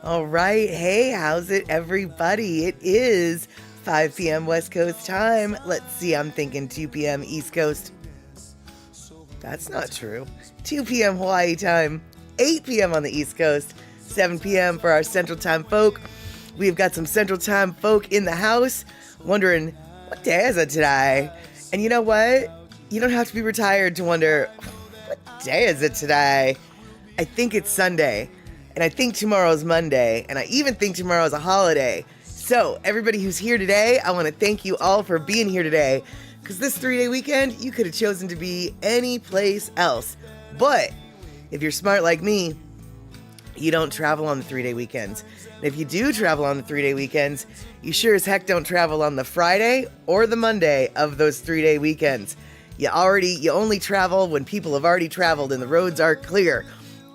All right. Hey, how's it, everybody? It is 5 p.m. West Coast time. Let's see. I'm thinking 2 p.m. East Coast. That's not true. 2 p.m. Hawaii time. 8 p.m. on the East Coast. 7 p.m. for our Central Time folk. We've got some Central Time folk in the house wondering, what day is it today? And you know what? You don't have to be retired to wonder, what day is it today? I think it's Sunday. And I think tomorrow's Monday, and I even think tomorrow's a holiday. So, everybody who's here today, I want to thank you all for being here today, because this 3-day weekend, you could have chosen to be any place else. But, if you're smart like me, you don't travel on the 3-day weekends. And if you do travel on the 3-day weekends, you sure as heck don't travel on the Friday or the Monday of those 3-day weekends. You only travel when people have already traveled and the roads are clear.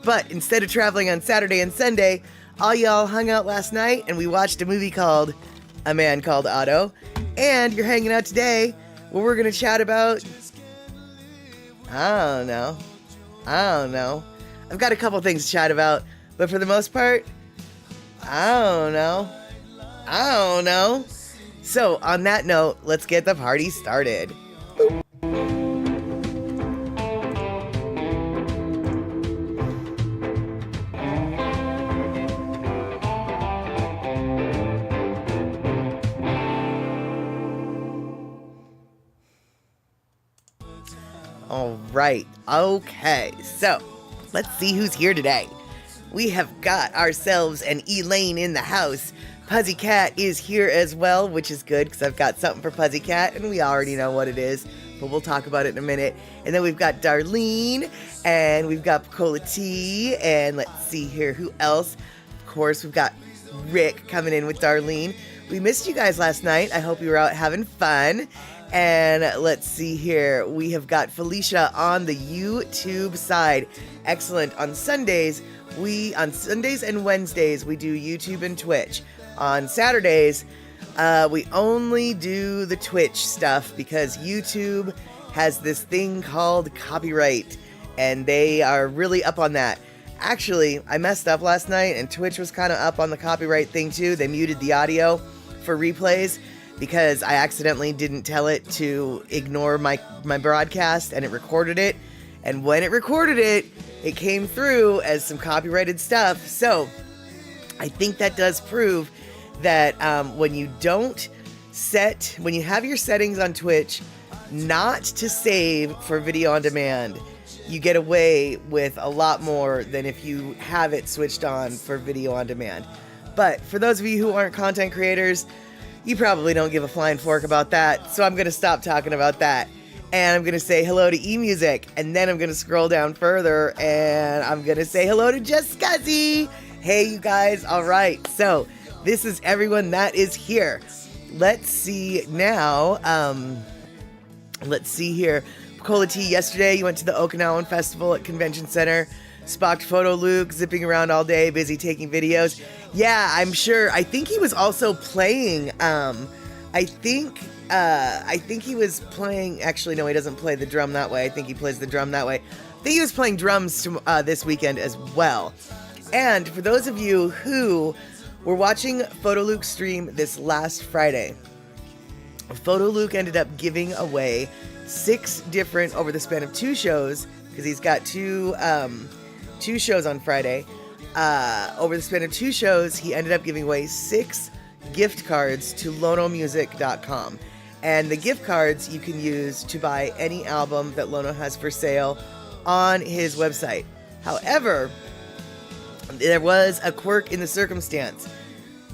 But instead of traveling on Saturday and Sunday, all y'all hung out last night and we watched a movie called A Man Called Otto. And you're hanging out today where we're going to chat about, I don't know. I've got a couple things to chat about, but for the most part, I don't know. So on that note, let's get the party started. All right. Okay. So let's see who's here today. We have got ourselves an Elaine in the house. Puzzy Cat is here as well, which is good because I've got something for Puzzy Cat and we already know what it is, but we'll talk about it in a minute. And then we've got Darlene and we've got Cola T, and let's see here who else. Of course, we've got Rick coming in with Darlene. We missed you guys last night. I hope you were out having fun. And let's see here. We have got Felicia on the YouTube side. Excellent. On Sundays and Wednesdays, we do YouTube and Twitch. On Saturdays, we only do the Twitch stuff because YouTube has this thing called copyright, and they are really up on that. Actually, I messed up last night, and Twitch was kind of up on the copyright thing too. They muted the audio for replays because I accidentally didn't tell it to ignore my broadcast, and it recorded it. And when it recorded it, it came through as some copyrighted stuff. So I think that does prove that when you have your settings on Twitch not to save for video on demand, you get away with a lot more than if you have it switched on for video on demand. But for those of you who aren't content creators, you probably don't give a flying fork about that, so I'm going to stop talking about that. And I'm going to say hello to eMusic, and then I'm going to scroll down further, and I'm going to say hello to Just Scuzzy. Hey, you guys. All right, so this is everyone that is here. Let's see now. Let's see here. Cola T, yesterday you went to the Okinawan Festival at Convention Center. Spocked PhotoLuke, zipping around all day, busy taking videos. Yeah, I'm sure. I think he was also playing. I think he was playing. Actually, no, he doesn't play the drum that way. I think he plays the drum that way. I think he was playing drums this weekend as well. And for those of you who were watching PhotoLuke stream this last Friday, PhotoLuke ended up giving away 6 different over the span of 2 shows, because he's got two shows on Friday. Over the span of 2 shows, he ended up giving away 6 gift cards to LonoMusic.com. And the gift cards you can use to buy any album that Lono has for sale on his website. However, there was a quirk in the circumstance.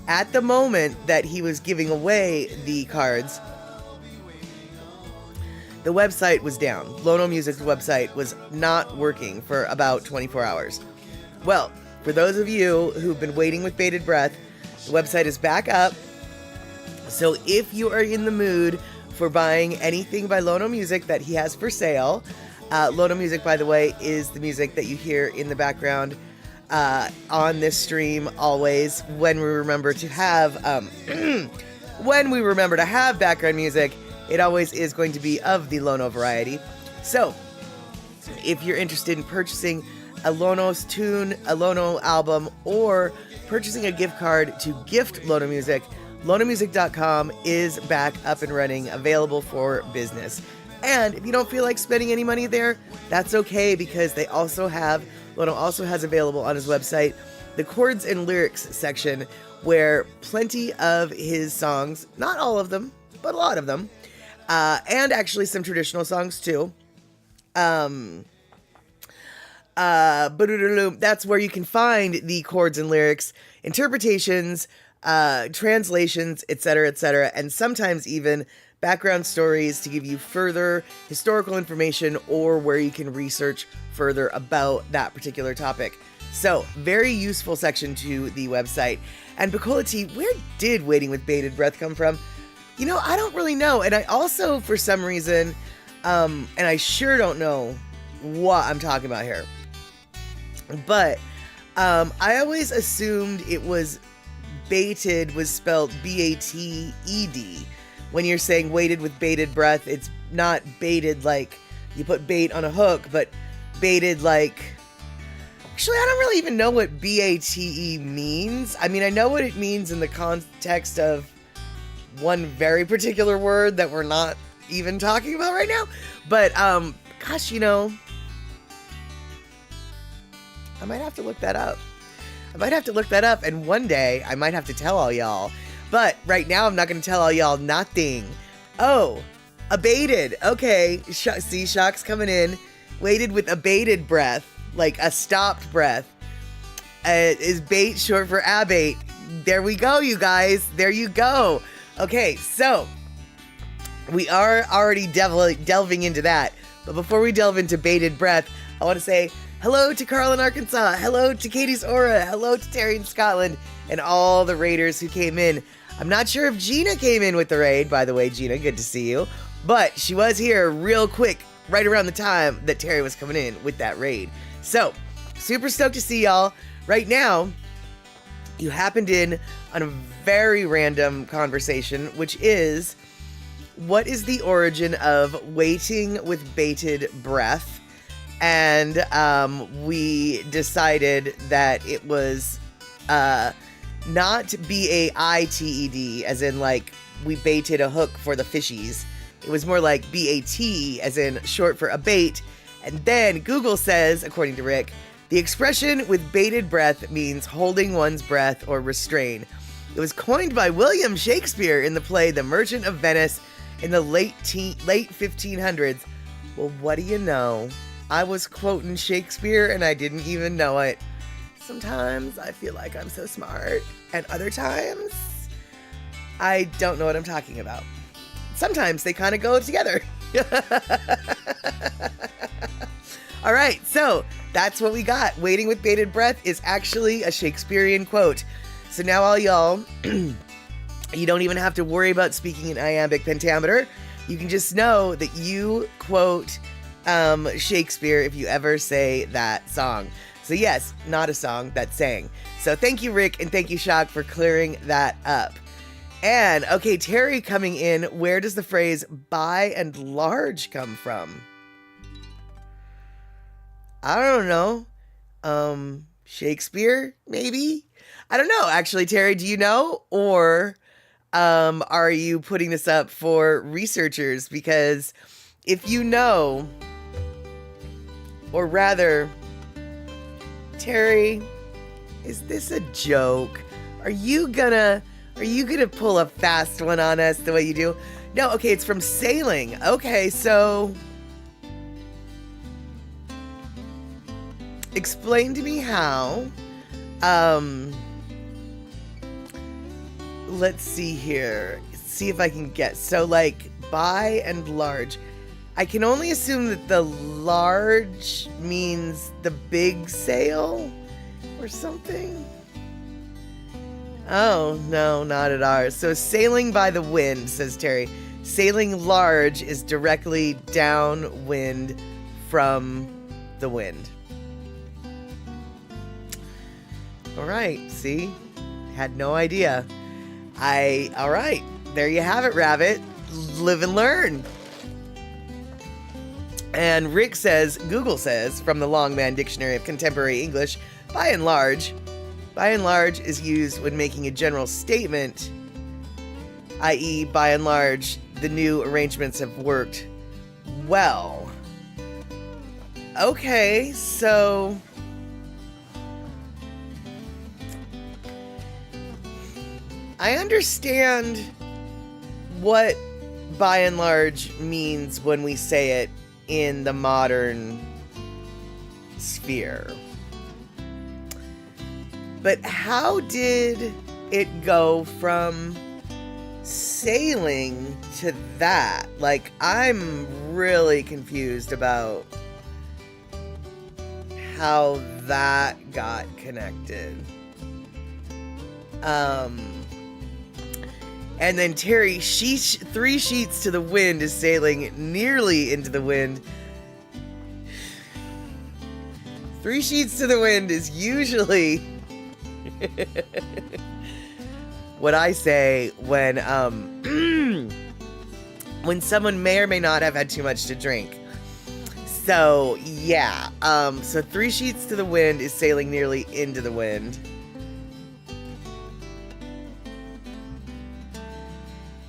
At the moment that he was giving away the cards, the website was down. LonoMusic's website was not working for about 24 hours. Well, for those of you who've been waiting with bated breath, the website is back up. So if you are in the mood for buying anything by LonoMusic that he has for sale, LonoMusic, by the way, is the music that you hear in the background on this stream always when we remember to have background music. It always is going to be of the Lono variety. So if you're interested in purchasing a Lono's tune, a Lono album, or purchasing a gift card to gift LonoMusic, LonoMusic.com is back up and running, available for business. And if you don't feel like spending any money there, that's okay, because Lono also has available on his website the chords and lyrics section, where plenty of his songs, not all of them, but a lot of them, and actually some traditional songs too. That's where you can find the chords and lyrics, interpretations, translations, etc., and sometimes even background stories to give you further historical information, or where you can research further about that particular topic. So, very useful section to the website. And Bacola T, where did Waiting with Bated Breath come from? You know, I don't really know. And I also, for some reason, and I sure don't know what I'm talking about here, but I always assumed it was baited was spelled B-A-T-E-D. When you're saying waited with bated breath, it's not baited like you put bait on a hook, but baited like... Actually, I don't really even know what B-A-T-E means. I mean, I know what it means in the context of one very particular word that we're not even talking about right now. But, gosh, you know, I might have to look that up. And one day I might have to tell all y'all. But right now I'm not going to tell all y'all nothing. Oh, abated. Okay, see, Shock's coming in. Waited with abated breath. Like a stopped breath. Is bait short for abate? There we go, you guys. There you go. Okay, so we are already delving into that. But before we delve into bated breath, I want to say hello to Carl in Arkansas. Hello to Katie's Aura. Hello to Terry in Scotland. And all the raiders who came in. I'm not sure if Gina came in with the raid. By the way, Gina, good to see you. But she was here real quick, right around the time that Terry was coming in with that raid. So, super stoked to see y'all. Right now, you happened in on a very random conversation, which is, what is the origin of waiting with bated breath? And we decided that it was not B-A-I-T-E-D, as in like we baited a hook for the fishies. It was more like B-A-T, as in short for a bait. And then Google says, according to Rick, the expression with bated breath means holding one's breath or restrain. It was coined by William Shakespeare in the play The Merchant of Venice in the late 1500s. Well, what do you know? I was quoting Shakespeare and I didn't even know it. Sometimes I feel like I'm so smart, and other times I don't know what I'm talking about. Sometimes they kind of go together. All right, so that's what we got. Waiting with bated breath is actually a Shakespearean quote. So now all y'all, you don't even have to worry about speaking in iambic pentameter. You can just know that you quote Shakespeare if you ever say that song. So yes, not a song, that's saying. So thank you, Rick, and thank you, Shock, for clearing that up. And, okay, Terry coming in, where does the phrase by and large come from? I don't know. Shakespeare, maybe? I don't know. Actually, Terry, do you know? Or are you putting this up for researchers? Because if you know, or rather, Terry, is this a joke? Are you gonna pull a fast one on us the way you do? No, okay, it's from sailing. Okay, so explain to me how. Let's see here. See if I can get. So like by and large. I can only assume that the large means the big sail or something. Oh, no, not at ours. So sailing by the wind, says Terry. Sailing large is directly downwind from the wind. All right, see? Had no idea. All right, there you have it, Rabbit. Live and learn. And Rick says, Google says, from the Longman Dictionary of Contemporary English, by and large is used when making a general statement, i.e., by and large, the new arrangements have worked well. Okay, so I understand what by and large means when we say it in the modern sphere. But how did it go from sailing to that? Like, I'm really confused about how that got connected. And then Terry, 3 sheets to the wind is sailing nearly into the wind. 3 sheets to the wind is usually what I say when when someone may or may not have had too much to drink. So yeah, so 3 sheets to the wind is sailing nearly into the wind.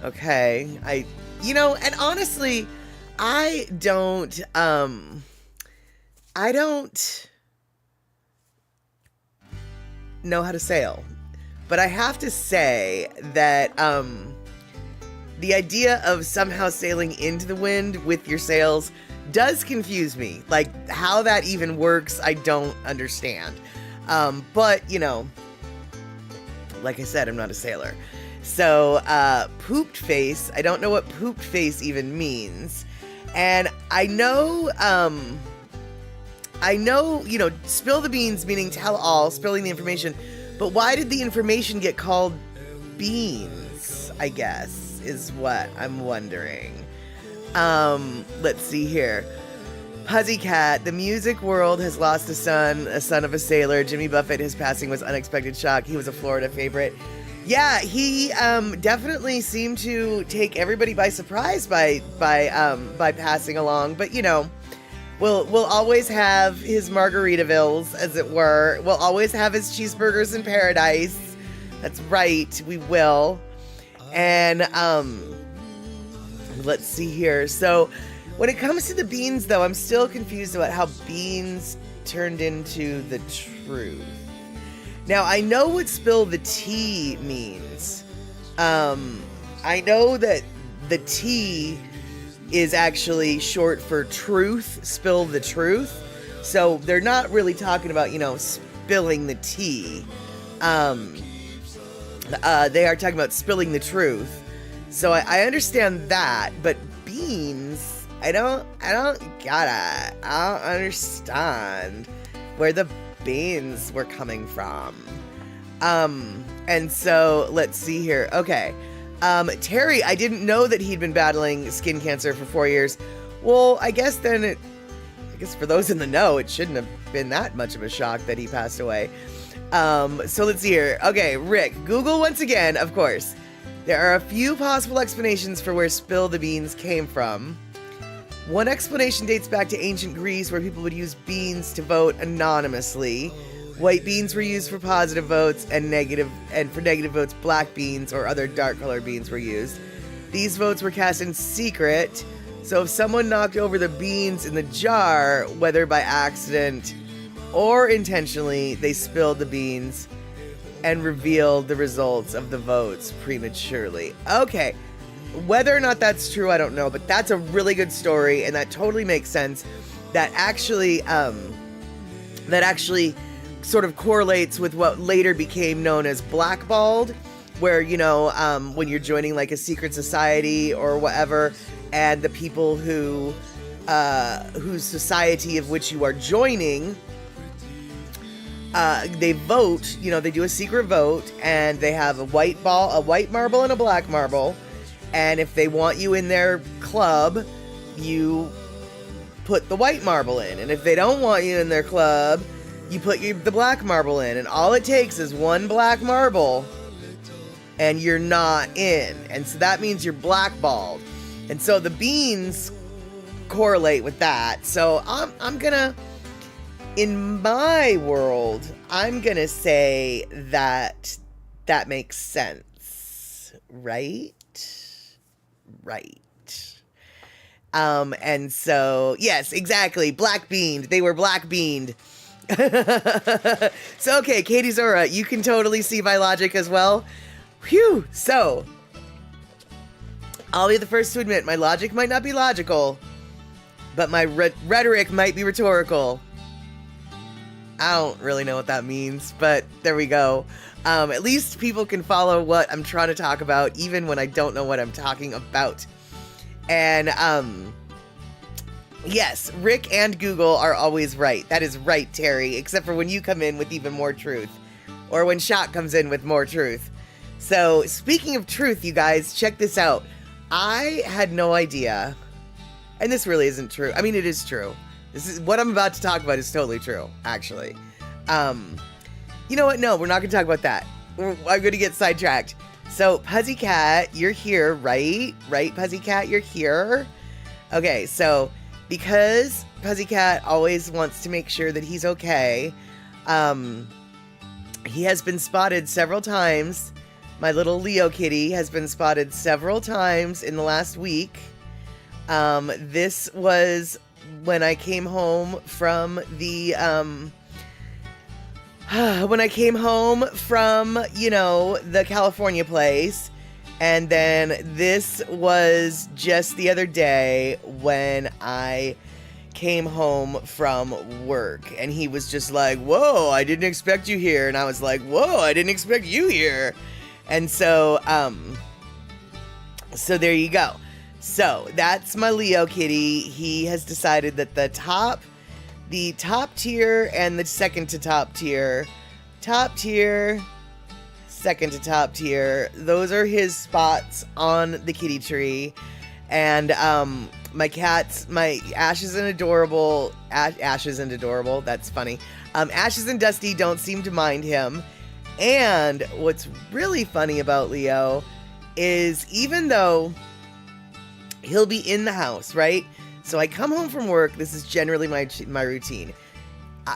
Okay, and honestly, I don't know how to sail, but I have to say that, the idea of somehow sailing into the wind with your sails does confuse me. Like, how that even works, I don't understand. But, like I said, I'm not a sailor. So, pooped face, I don't know what pooped face even means. And I know, spill the beans, meaning tell all, spilling the information. But why did the information get called beans, I guess, is what I'm wondering. Let's see here. Pussycat, the music world has lost a son of a sailor. Jimmy Buffett, his passing was unexpected shock. He was a Florida favorite. Yeah, he definitely seemed to take everybody by surprise by passing along. But we'll always have his Margaritavilles, as it were. We'll always have his cheeseburgers in paradise. That's right, we will. And let's see here. So when it comes to the beans, though, I'm still confused about how beans turned into the truth. Now, I know what spill the tea means. I know that the T is actually short for truth, spill the truth. So they're not really talking about, spilling the tea. They are talking about spilling the truth. So I understand that, but beans, I don't understand where the beans were coming from. And so let's see here. Okay. Terry, I didn't know that he'd been battling skin cancer for 4 years. Well, I guess for those in the know, it shouldn't have been that much of a shock that he passed away. So let's see here. Okay, Rick, Google once again, of course. There are a few possible explanations for where spill the beans came from. One explanation dates back to ancient Greece, where people would use beans to vote anonymously. White beans were used for positive votes, and for negative votes, black beans or other dark-colored beans were used. These votes were cast in secret, so if someone knocked over the beans in the jar, whether by accident or intentionally, they spilled the beans and revealed the results of the votes prematurely. Okay. Whether or not that's true, I don't know, but that's a really good story, and that totally makes sense. That actually sort of correlates with what later became known as blackballed, where, when you're joining like a secret society or whatever, and the people whose society of which you are joining, they vote, they do a secret vote, and they have a white marble and a black marble. And if they want you in their club, you put the white marble in. And if they don't want you in their club, you put the black marble in. And all it takes is one black marble, and you're not in. And so that means you're blackballed. And so the beans correlate with that. So I'm gonna, in my world, I'm gonna say that makes sense, right? Right. And so, yes, exactly. Black beaned. They were black beaned. So, okay, Katie Zora, you can totally see my logic as well. Phew. So, I'll be the first to admit my logic might not be logical, but my rhetoric might be rhetorical. I don't really know what that means, but there we go. At least people can follow what I'm trying to talk about, even when I don't know what I'm talking about. And, yes, Rick and Google are always right. That is right, Terry, except for when you come in with even more truth, or when Shot comes in with more truth. So, speaking of truth, you guys, check this out. I had no idea, and this really isn't true. I mean, it is true. This is what I'm about to talk about is totally true, actually. You know what? No, we're not going to talk about that. I'm going to get sidetracked. So, Puzzycat, you're here, right? Right, Puzzycat, you're here? Okay, so, because Puzzycat always wants to make sure that he's okay, he has been spotted several times. My little Leo kitty has been spotted several times in the last week. This was when I came home from the, the California place. And then this was just the other day when I came home from work. And he was just like, whoa, I didn't expect you here. And I was like, whoa, I didn't expect you here. And so, so there you go. So that's my Leo kitty. He has decided that the top tier and the second to top tier, second to top tier, those are his spots on the kitty tree. And my cats, my Ashes and Adorable, that's funny. Ashes and Dusty don't seem to mind him. And what's really funny about Leo is even though he'll be in the house, right? So I come home from work. This is generally my routine.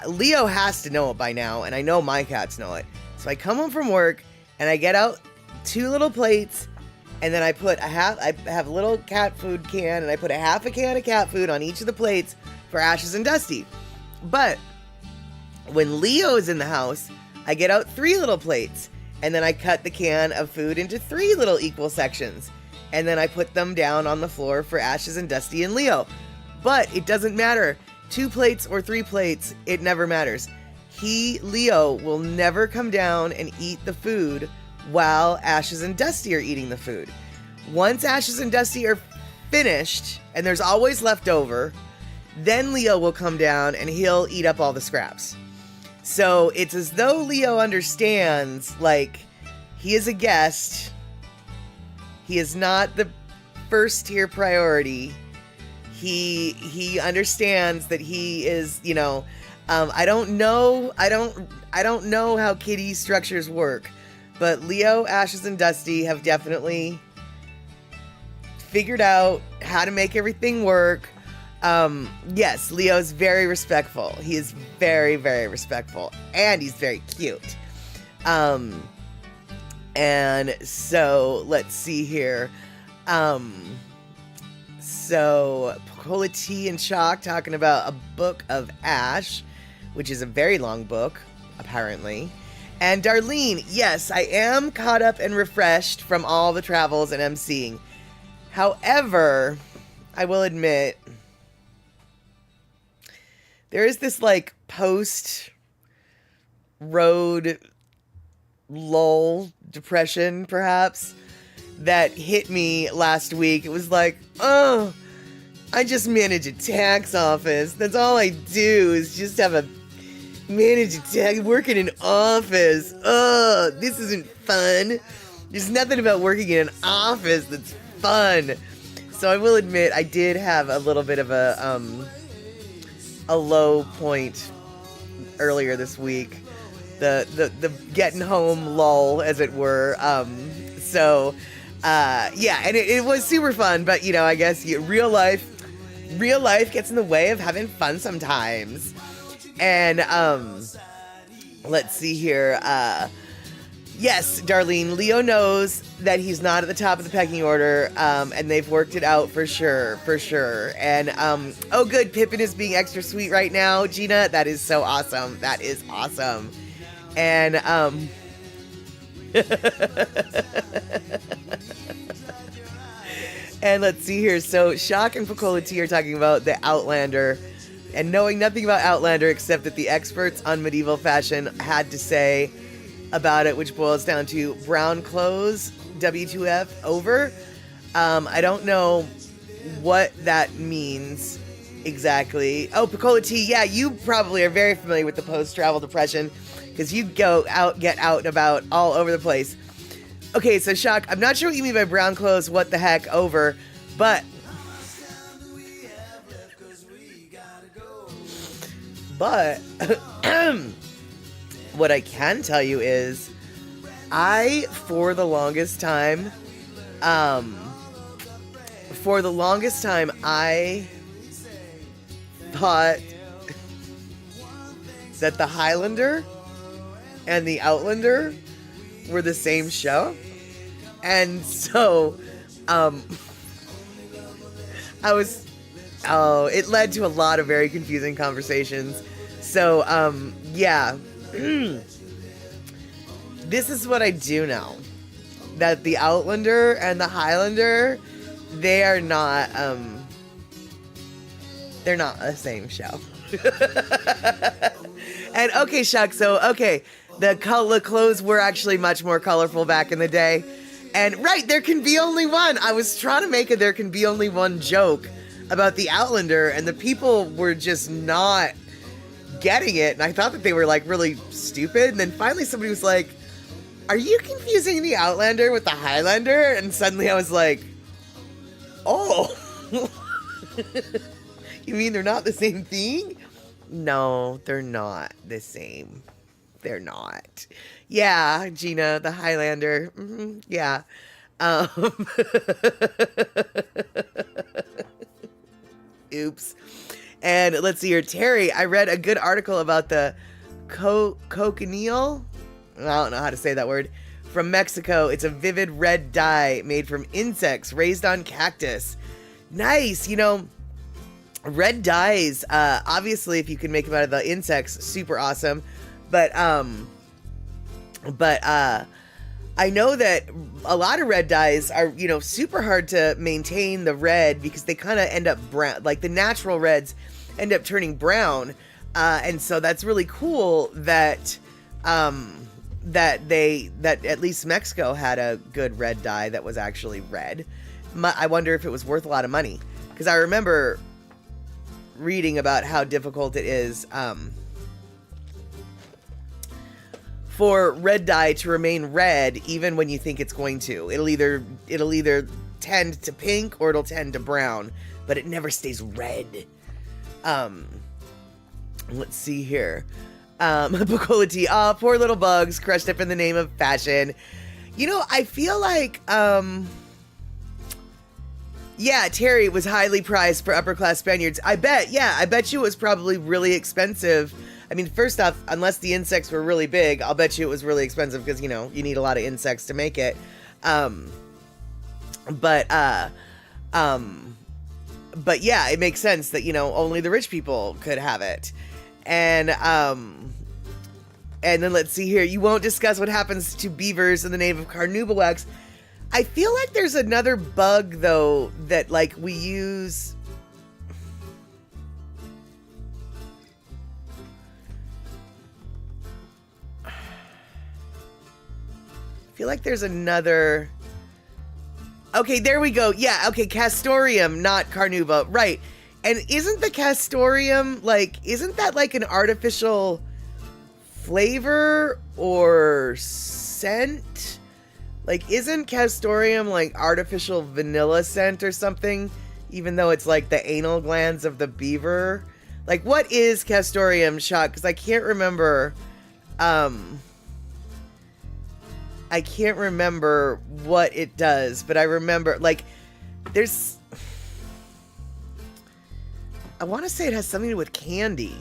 Leo has to know it by now, and I know my cats know it. So I come home from work, and I get out 2 little plates, and then I have a little cat food can, and I put a half a can of cat food on each of the plates for Ashes and Dusty. But when Leo is in the house, I get out 3 little plates, and then I cut the can of food into 3 little equal sections. And then I put them down on the floor for Ashes and Dusty and Leo. But it doesn't matter. 2 plates or 3 plates, it never matters. Leo, will never come down and eat the food while Ashes and Dusty are eating the food. Once Ashes and Dusty are finished, and there's always leftover, then Leo will come down and he'll eat up all the scraps. So it's as though Leo understands, like, he is a guest. He is not the first tier priority. He understands that he is, I don't know how kitty structures work, but Leo, Ashes, and Dusty have definitely figured out how to make everything work. Yes, Leo's very respectful. He is very, very respectful, and he's very cute. And so let's see here. So Cola Tea and Chalk talking about a book of Ash, which is a very long book, apparently. And Darlene, yes, I am caught up and refreshed from all the travels and emceeing. However, I will admit, there is this like post-road lull, depression perhaps, that hit me last week. It was like, oh, I just manage a tax office. That's all I do is just manage a tax, work in an office. Oh, this isn't fun. There's nothing about working in an office that's fun. So I will admit I did have a little bit of a low point earlier this week. The getting home lull, as it were. Yeah, and it was super fun, but I guess real life real life gets in the way of having fun sometimes. And let's see here. Yes, Darlene, Leo knows that he's not at the top of the pecking order, and they've worked it out for sure. And, oh good, Pippin is being extra sweet right now, Gina. That is so awesome. That is awesome. And, and let's see here. So, Shock and Pacola T are talking about the Outlander, and knowing nothing about Outlander except that the experts on medieval fashion had to say about it, which boils down to brown clothes, W2F, over. I don't know what that means exactly. Oh, Pacola T, yeah, you probably are very familiar with the post-travel depression because you get out and about all over the place. Okay, so Shock, I'm not sure what you mean by brown clothes, what the heck, over, but what I can tell you is for the longest time, I thought that the Highlander and the Outlander were the same show. And so, it led to a lot of very confusing conversations. So, yeah. This is what I do know. That the Outlander and the Highlander, they are not they're not the same show. And okay, Shuck, so okay, the clothes were actually much more colorful back in the day. And right, there can be only one. I was trying to make a there can be only one joke about the Outlander, and the people were just not getting it, and I thought that they were like really stupid, and then finally somebody was like, are you confusing the Outlander with the Highlander? And suddenly I was like, oh. You mean they're not the same thing? No, they're not the same. They're not. Yeah, Gina, the Highlander. Yeah. Oops. And let's see here. Terry, I read a good article about the cochineal. I don't know how to say that word. From Mexico. It's a vivid red dye made from insects raised on cactus. Nice. You know, red dyes, obviously, if you can make them out of the insects, super awesome. But I know that a lot of red dyes are, you know, super hard to maintain the red because they kind of end up brown. Like the natural reds end up turning brown. And so that's really cool that that at least Mexico had a good red dye that was actually red. I wonder if it was worth a lot of money, because I remember reading about how difficult it is for red dye to remain red even when you think it's going to. It'll either tend to pink or it'll tend to brown, but it never stays red. Let's see here. Pacola T. Oh, poor little bugs crushed up in the name of fashion. You know, I feel like, yeah, Terry was highly priced for upper class Spaniards. I bet you it was probably really expensive. I mean, first off, unless the insects were really big, I'll bet you it was really expensive because, you know, you need a lot of insects to make it. But yeah, it makes sense that, you know, only the rich people could have it. And then let's see here. You won't discuss what happens to beavers in the name of carnauba wax. I feel like there's another bug, though, that, like, we use. I feel like there's another. Okay, there we go. Yeah, okay, castoreum, not carnauba. Right. And isn't the castoreum, like, isn't that like an artificial flavor or scent? Like, isn't castoreum like artificial vanilla scent or something? Even though it's like the anal glands of the beaver? Like, what is castoreum, Shock? Because I can't remember. I can't remember what it does, but I remember, like, there's. I want to say it has something to do with candy.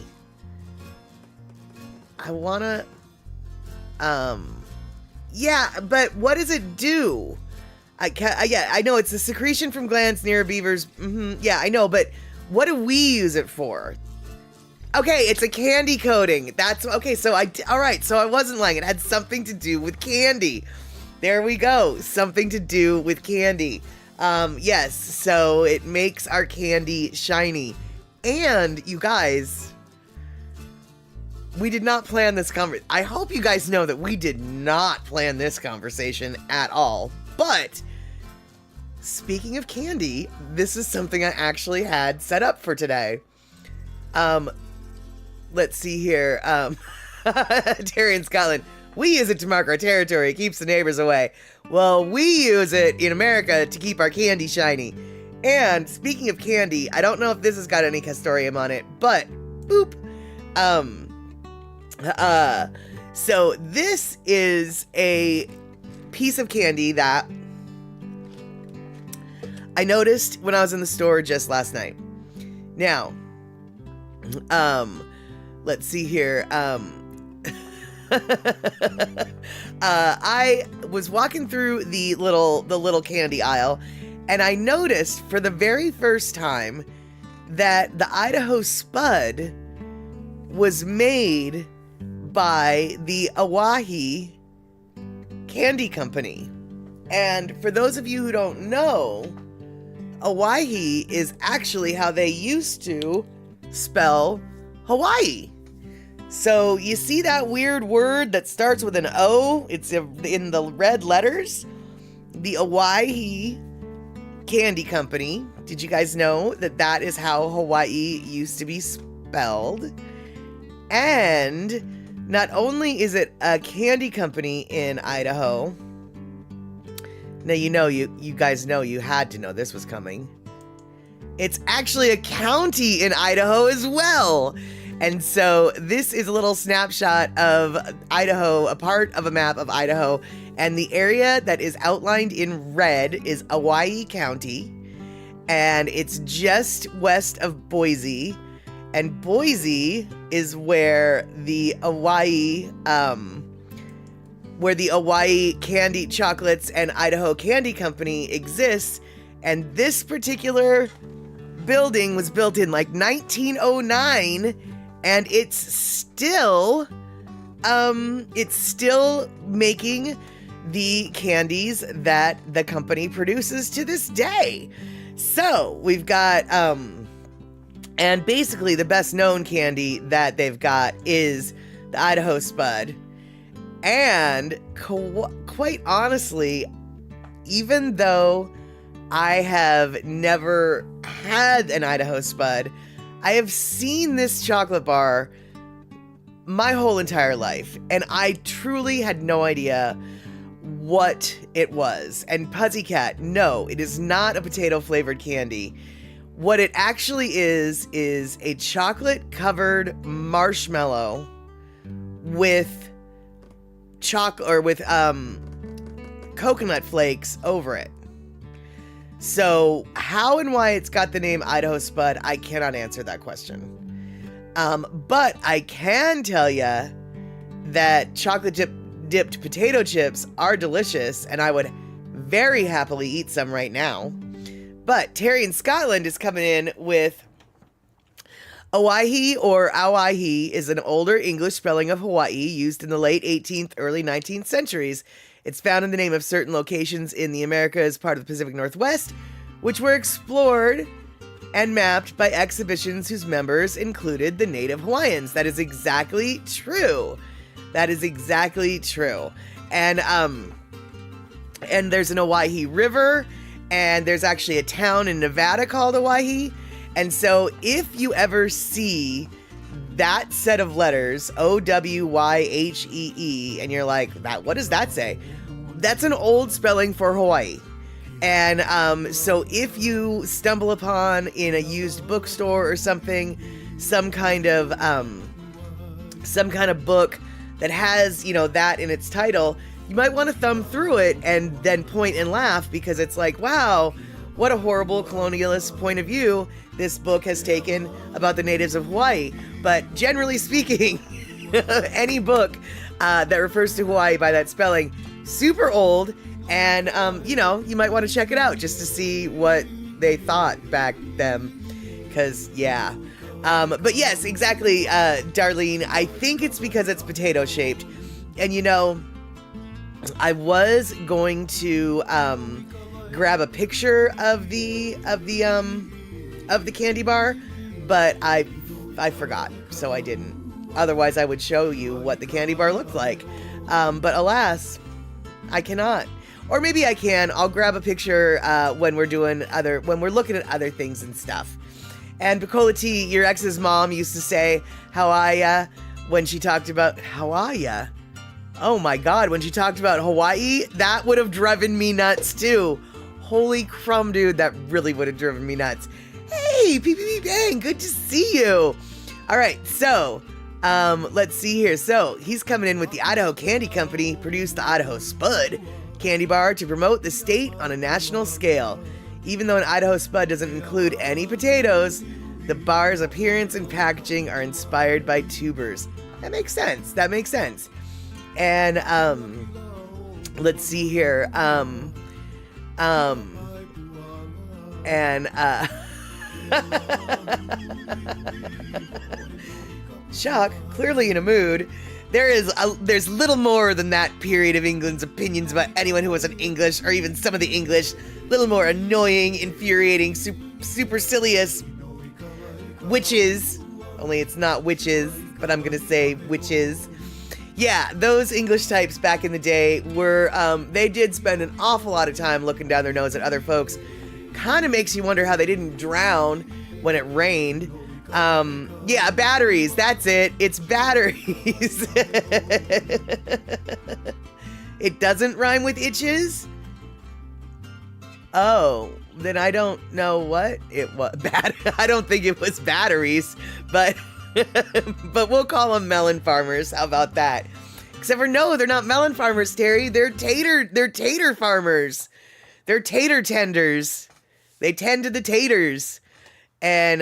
I want to, yeah, but what does it do? I know it's a secretion from glands near beavers. Yeah, I know, but what do we use it for? Okay, it's a candy coating. That's okay. So all right. So I wasn't lying. It had something to do with candy. There we go. Something to do with candy. Yes. So it makes our candy shiny. And you guys, we did not plan this conversation. I hope you guys know that we did not plan this conversation at all. But speaking of candy, this is something I actually had set up for today. Let's see here. Terry in Scotland. We use it to mark our territory. It keeps the neighbors away. Well, we use it in America to keep our candy shiny. And speaking of candy, I don't know if this has got any castoreum on it, but boop. So this is a piece of candy that I noticed when I was in the store just last night. Now, let's see here. I was walking through the little candy aisle, and I noticed for the very first time that the Idaho Spud was made by the Owyhee Candy Company. And for those of you who don't know, Owyhee is actually how they used to spell Hawaii. So you see that weird word that starts with an O? It's in the red letters. The Owyhee Candy Company. Did you guys know that that is how Hawaii used to be spelled? And not only is it a candy company in Idaho. Now you guys know, you had to know this was coming. It's actually a county in Idaho as well. And so this is a little snapshot of Idaho, a part of a map of Idaho. And the area that is outlined in red is Owyhee County. And it's just west of Boise. And Boise is where the Owyhee Candy Chocolates and Idaho Candy Company exists. And this particular building was built in like 1909, and it's still making the candies that the company produces to this day. So we've got and basically the best known candy that they've got is the Idaho Spud. And quite honestly, even though I have never had an Idaho Spud, I have seen this chocolate bar my whole entire life, and I truly had no idea what it was. And Pussycat, no, it is not a potato flavored candy. What it actually is a chocolate covered marshmallow with coconut flakes over it. So how and why it's got the name Idaho Spud, I cannot answer that question. But I can tell you that chocolate dipped potato chips are delicious, and I would very happily eat some right now. But Terry in Scotland is coming in with Owyhee, or Owyhee, is an older English spelling of Hawaii used in the late 18th, early 19th centuries. It's found in the name of certain locations in the Americas, part of the Pacific Northwest, which were explored and mapped by exhibitions whose members included the native Hawaiians. That is exactly true. That is exactly true. And there's an Owyhee River, and there's actually a town in Nevada called Owyhee. And so if you ever see that set of letters, Owyhee, and you're like, what does that say? That's an old spelling for Hawaii. And so if you stumble upon in a used bookstore or something, some kind of book that has, that in its title, you might want to thumb through it and then point and laugh, because it's like, wow, what a horrible colonialist point of view this book has taken about the natives of Hawaii. But generally speaking, any book that refers to Hawaii by that spelling, super old, and you know, you might want to check it out just to see what they thought back then. Because, yeah. But yes, exactly, Darlene. I think it's because it's potato shaped. And you know, I was going to grab a picture of the candy bar, but I forgot, so I didn't. Otherwise, I would show you what the candy bar looked like. But alas, I cannot. Or maybe I can. I'll grab a picture when we're looking at other things and stuff. And Picola T, your ex's mom, used to say Hawaii when she talked about Hawaii. Oh my God, when she talked about Hawaii, that would have driven me nuts too. Holy crumb, dude, that really would have driven me nuts. Hey, PPP Bang, good to see you. All right, so let's see here. So he's coming in with the Idaho Candy Company, produced the Idaho Spud candy bar to promote the state on a national scale. Even though an Idaho Spud doesn't include any potatoes, the bar's appearance and packaging are inspired by tubers. That makes sense. That makes sense. And let's see here. Shock, clearly in a mood. There's little more than that period of England's opinions about anyone who wasn't English, or even some of the English. Little more annoying, infuriating, supercilious witches. Only it's not witches, but I'm gonna say witches. Yeah, those English types back in the day were, they did spend an awful lot of time looking down their nose at other folks. Kind of makes you wonder how they didn't drown when it rained. Yeah, batteries, that's it. It's batteries. It doesn't rhyme with itches? Oh, then I don't know what it was. I don't think it was batteries, but but we'll call them melon farmers. How about that? Except for no, they're not melon farmers, Terry. They're tater farmers. They're tater tenders. They tend to the taters. And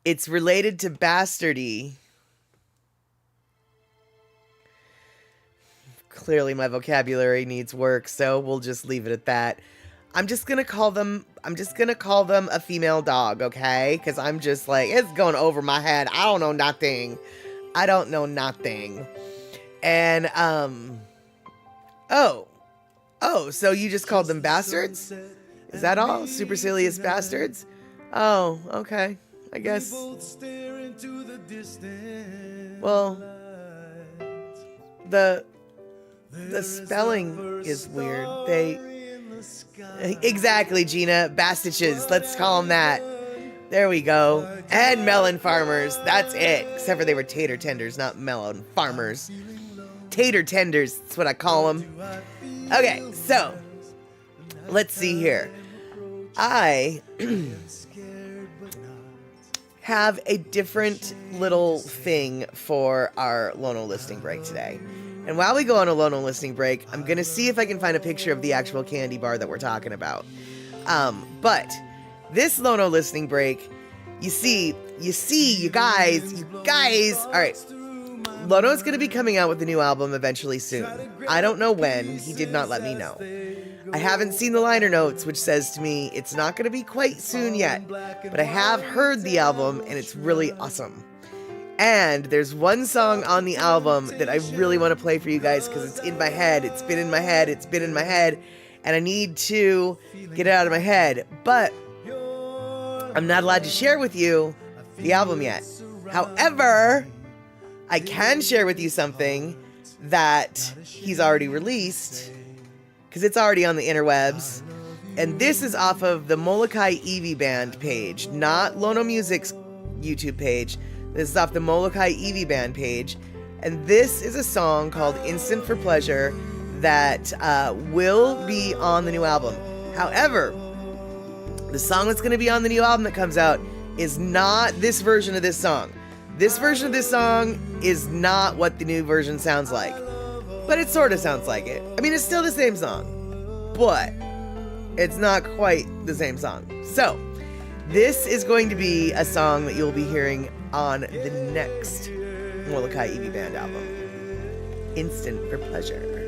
it's related to bastardy. Clearly my vocabulary needs work, so we'll just leave it at that. I'm just gonna call them a female dog, okay? Because I'm just like, it's going over my head. I don't know nothing. And, oh, so you just called them bastards? Is that all? Supercilious bastards? Oh, okay. I guess. Well, the spelling is weird. Exactly, Gina. Bastiches. Let's call them that. There we go. And melon farmers. That's it. Except for they were tater tenders, not melon farmers. Tater tenders. That's what I call them. Okay, so let's see here. I have a different little thing for our Lono listening break today. And while we go on a Lono listening break, I'm going to see if I can find a picture of the actual candy bar that we're talking about. But this Lono listening break, you guys, all right. Lono's going to be coming out with a new album eventually soon. I don't know when. He did not let me know. I haven't seen the liner notes, which says to me it's not going to be quite soon yet. But I have heard the album, and it's really awesome. And there's one song on the album that I really want to play for you guys because it's in my head. It's been in my head. And I need to get it out of my head. But I'm not allowed to share with you the album yet. However, I can share with you something that he's already released because it's already on the interwebs. And this is off of the Molokai Iwi Band page, not LonoMusic's YouTube page. This is off the Molokai Iwi Band page. And this is a song called Instant for Pleasure that will be on the new album. However, the song that's going to be on the new album that comes out is not this version of this song. This version of this song is not what the new version sounds like. But it sort of sounds like it. I mean, it's still the same song. But It's not quite the same song. So, this is going to be a song that you'll be hearing on the next Molokai Iwi Band album, Instant for Pleasure.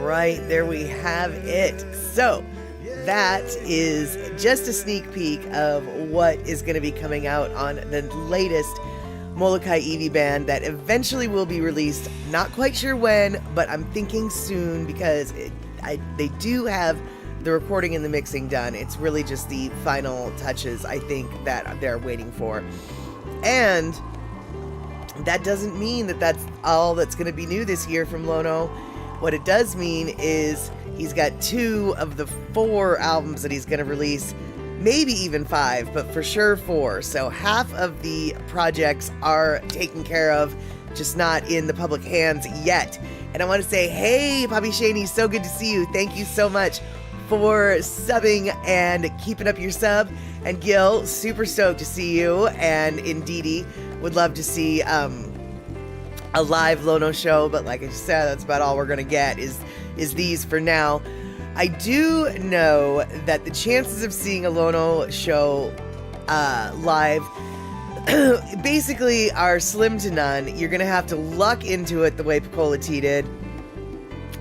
Right, there we have it. So that is just a sneak peek of what is going to be coming out on the latest Molokai Iwi Band that eventually will be released. Not quite sure when, but I'm thinking soon, because they do have the recording and the mixing done. It's really just the final touches, I think, that they're waiting for. And that doesn't mean that that's all that's going to be new this year from Lono. What it does mean is he's got 2 of the 4 albums that he's going to release, maybe even 5, but for sure 4. So half of the projects are taken care of, just not in the public hands yet. And I want to say, hey, Poppy Shaney, so good to see you. Thank you so much for subbing and keeping up your sub. And Gil, super stoked to see you. And Indeedy, would love to see a live Lono show, but like I said, that's about all we're gonna get is these for now. I do know that the chances of seeing a Lono show live basically are slim to none. You're gonna have to luck into it the way Piccola T did.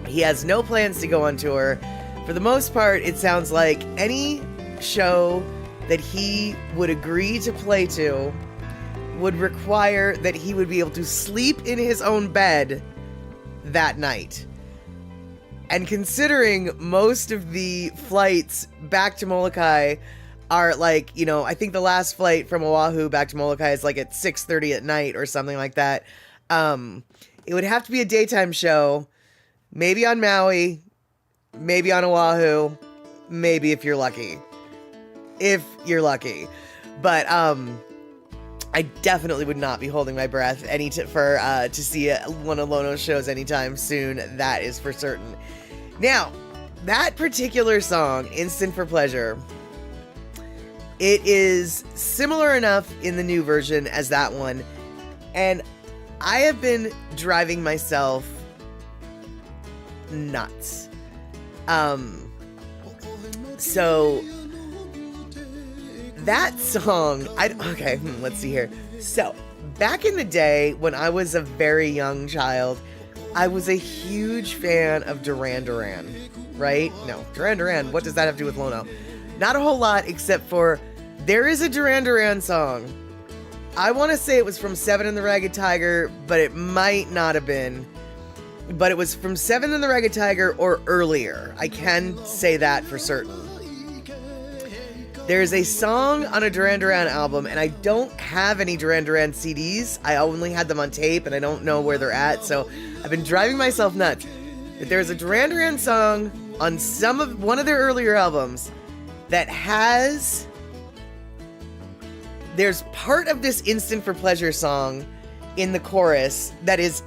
He has no plans to go on tour. For the most part, it sounds like any show that he would agree to play to would require that he would be able to sleep in his own bed that night. And considering most of the flights back to Molokai are like, you know, I think the last flight from Oahu back to Molokai is like at 6:30 at night or something like that. It would have to be a daytime show, maybe on Maui, maybe on Oahu, maybe if you're lucky. If you're lucky. But, I definitely would not be holding my breath to see one of Lono's shows anytime soon. That is for certain. Now, that particular song, Instant for Pleasure, it is similar enough in the new version as that one. And I have been driving myself nuts. So that song, let's see here. So, back in the day when I was a very young child, I was a huge fan of Duran Duran, right? No, Duran Duran, what does that have to do with Lono? Not a whole lot, except for there is a Duran Duran song. I want to say it was from Seven and the Ragged Tiger, but it might not have been. But it was from Seven and the Ragged Tiger or earlier. I can say that for certain. There's a song on a Duran Duran album, and I don't have any Duran Duran CDs. I only had them on tape, and I don't know where they're at, so I've been driving myself nuts. But there's a Duran Duran song on one of their earlier albums that there's part of this Instant for Pleasure song in the chorus that is,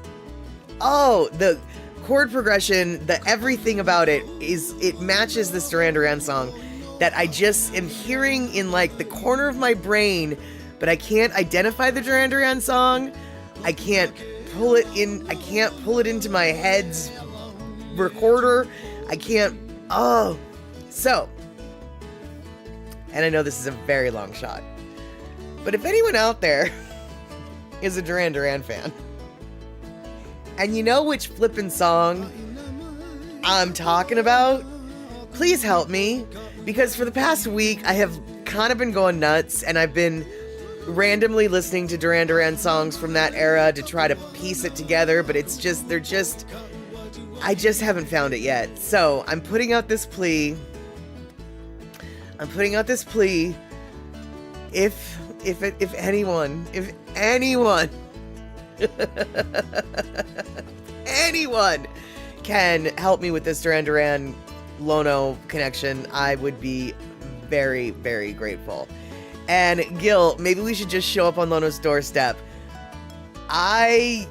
the chord progression, the everything about it matches this Duran Duran song that I just am hearing in like the corner of my brain, but I can't identify the Duran Duran song. I can't pull it into my head's recorder. I can't, so, and I know this is a very long shot, but if anyone out there is a Duran Duran fan, and you know which flippin' song I'm talking about, please help me. Because for the past week, I have kind of been going nuts, and I've been randomly listening to Duran Duran songs from that era to try to piece it together, but it's just, I just haven't found it yet. So I'm putting out this plea. If anyone can help me with this Duran Duran Lono connection, I would be very, very grateful. And Gil, maybe we should just show up on Lono's doorstep. I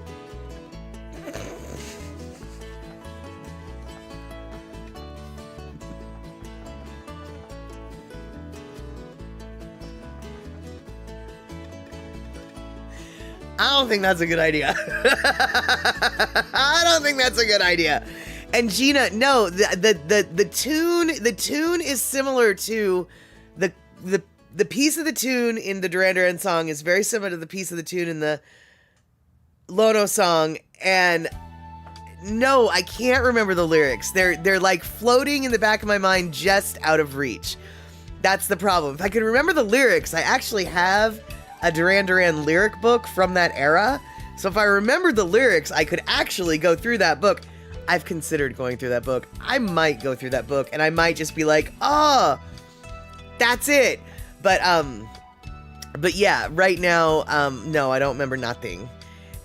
don't think that's a good idea. I don't think that's a good idea. And Gina, no, the tune is similar to the piece of the tune in the Duran Duran song is very similar to the piece of the tune in the Lono song. And no, I can't remember the lyrics. They're like floating in the back of my mind, just out of reach. That's the problem. If I could remember the lyrics, I actually have a Duran Duran lyric book from that era. So if I remembered the lyrics, I could actually go through that book. I've considered going through that book. I might go through that book and I might just be like, oh, that's it. But yeah, right now, no, I don't remember nothing.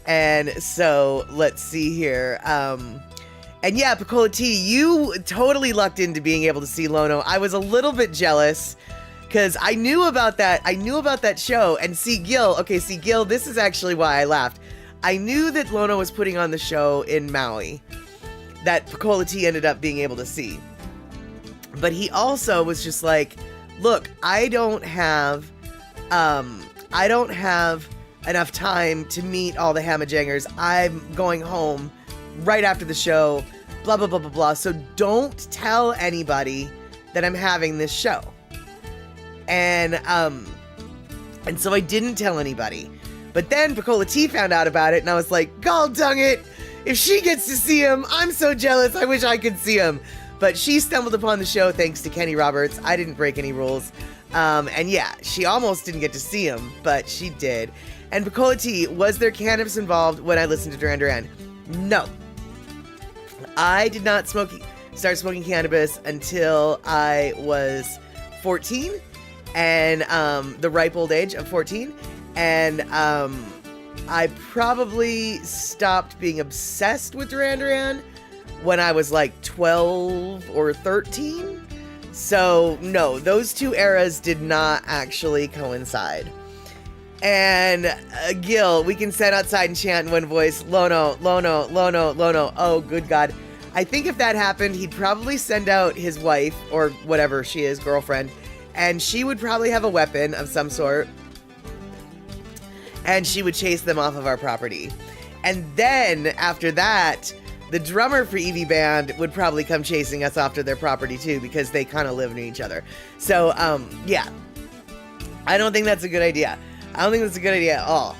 And so let's see here. And yeah, Piccola T, you totally lucked into being able to see Lono. I was a little bit jealous because I knew about that show. And see, Gil, this is actually why I laughed. I knew that Lono was putting on the show in Maui that Piccola T ended up being able to see. But he also was just like, look, I don't have enough time to meet all the Hamajangers. I'm going home right after the show, blah, blah, blah, blah, blah. So don't tell anybody that I'm having this show. And so I didn't tell anybody. But then Piccola T found out about it, and I was like, gall dang it, if she gets to see him, I'm so jealous, I wish I could see him. But she stumbled upon the show thanks to Kenny Roberts. I didn't break any rules. And yeah, she almost didn't get to see him, but she did. And Piccola T, was there cannabis involved when I listened to Duran Duran? No. I did not start smoking cannabis until I was 14, and the ripe old age of 14. And I probably stopped being obsessed with Duran Duran when I was like 12 or 13. So no, those two eras did not actually coincide. And Gil, we can stand outside and chant in one voice, Lono, Lono, Lono, Lono. Oh, good God. I think if that happened, he'd probably send out his wife or whatever she is, girlfriend, and she would probably have a weapon of some sort. And she would chase them off of our property. And then after that, the drummer for Iwi Band would probably come chasing us off to their property too, because they kind of live near each other. So, yeah, I don't think that's a good idea. I don't think that's a good idea at all.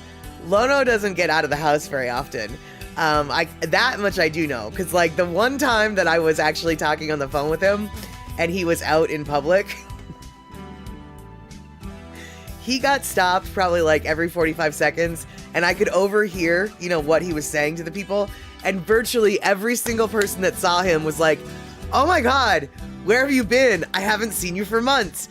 Lono doesn't get out of the house very often. That much I do know, because like the one time that I was actually talking on the phone with him and he was out in public, he got stopped probably like every 45 seconds, and I could overhear, what he was saying to the people. And virtually every single person that saw him was like, oh my God, where have you been? I haven't seen you for months.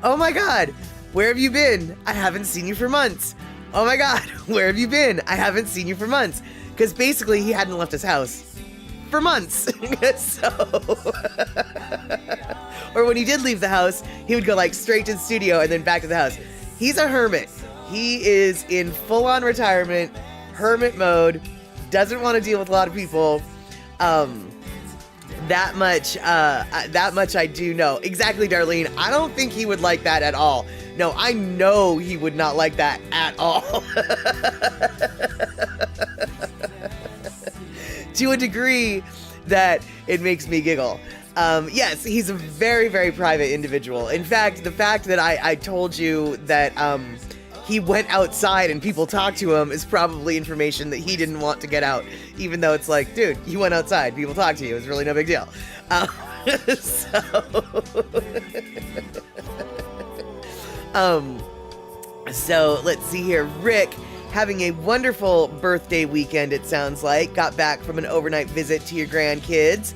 Oh my God, where have you been? I haven't seen you for months. Oh my God, where have you been? I haven't seen you for months. Because basically he hadn't left his house for months. Or when he did leave the house, he would go like straight to the studio and then back to the house. He's a hermit. He is in full-on retirement, hermit mode, doesn't want to deal with a lot of people. That much I do know. Exactly, Darlene. I don't think he would like that at all. No, I know he would not like that at all. To a degree that it makes me giggle. Yes, he's a very, very private individual. In fact, the fact that I told you that he went outside and people talked to him is probably information that he didn't want to get out, even though it's like, dude, you went outside, people talked to you, it's really no big deal. So let's see here. Rick, having a wonderful birthday weekend, it sounds like. Got back from an overnight visit to your grandkids.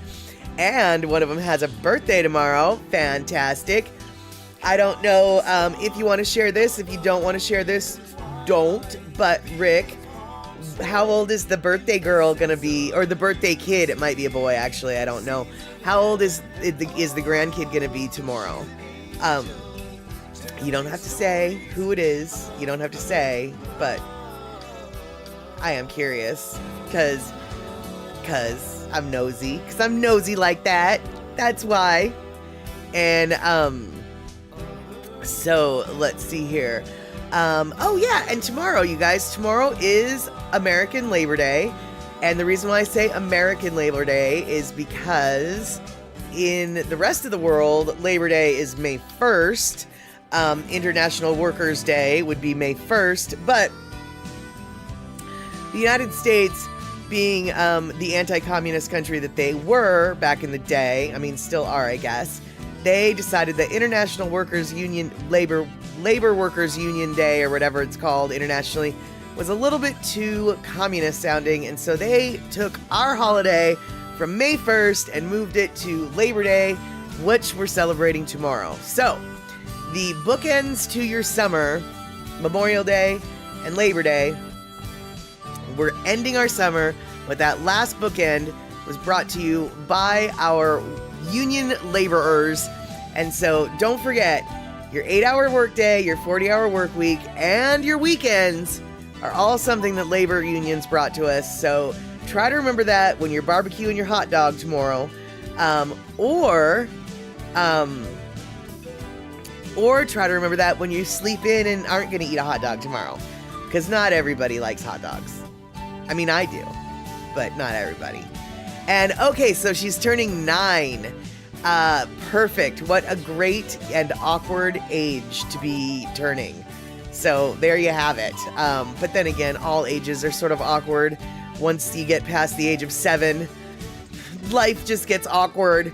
And one of them has a birthday tomorrow. Fantastic. I don't know if you want to share this. If you don't want to share this, don't. But Rick, how old is the birthday girl going to be? Or the birthday kid? It might be a boy, actually. I don't know. How old is the grandkid going to be tomorrow? You don't have to say who it is. You don't have to say. But I am curious. Because I'm nosy. Because I'm nosy like that. That's why. And, so let's see here. Oh yeah, and tomorrow, you guys, tomorrow is American Labor Day. And the reason why I say American Labor Day is because in the rest of the world, Labor Day is May 1st. International Workers' Day would be May 1st. But the United States, being the anti-communist country that they were back in the day, I mean, still are, I guess, they decided that International Workers Union, Labor Workers Union Day, or whatever it's called internationally, was a little bit too communist sounding, and so they took our holiday from May 1st and moved it to Labor Day, which we're celebrating tomorrow. So, the bookends to your summer, Memorial Day and Labor Day, we're ending our summer, but that last bookend was brought to you by our union laborers. And so don't forget, your 8-hour workday, your 40-hour work week, and your weekends are all something that labor unions brought to us. So try to remember that when you're barbecuing your hot dog tomorrow, or try to remember that when you sleep in and aren't going to eat a hot dog tomorrow, because not everybody likes hot dogs. I mean, I do, but not everybody. And okay, so she's turning 9. Perfect. What a great and awkward age to be turning. So there you have it. But then again, all ages are sort of awkward. Once you get past the age of 7, life just gets awkward.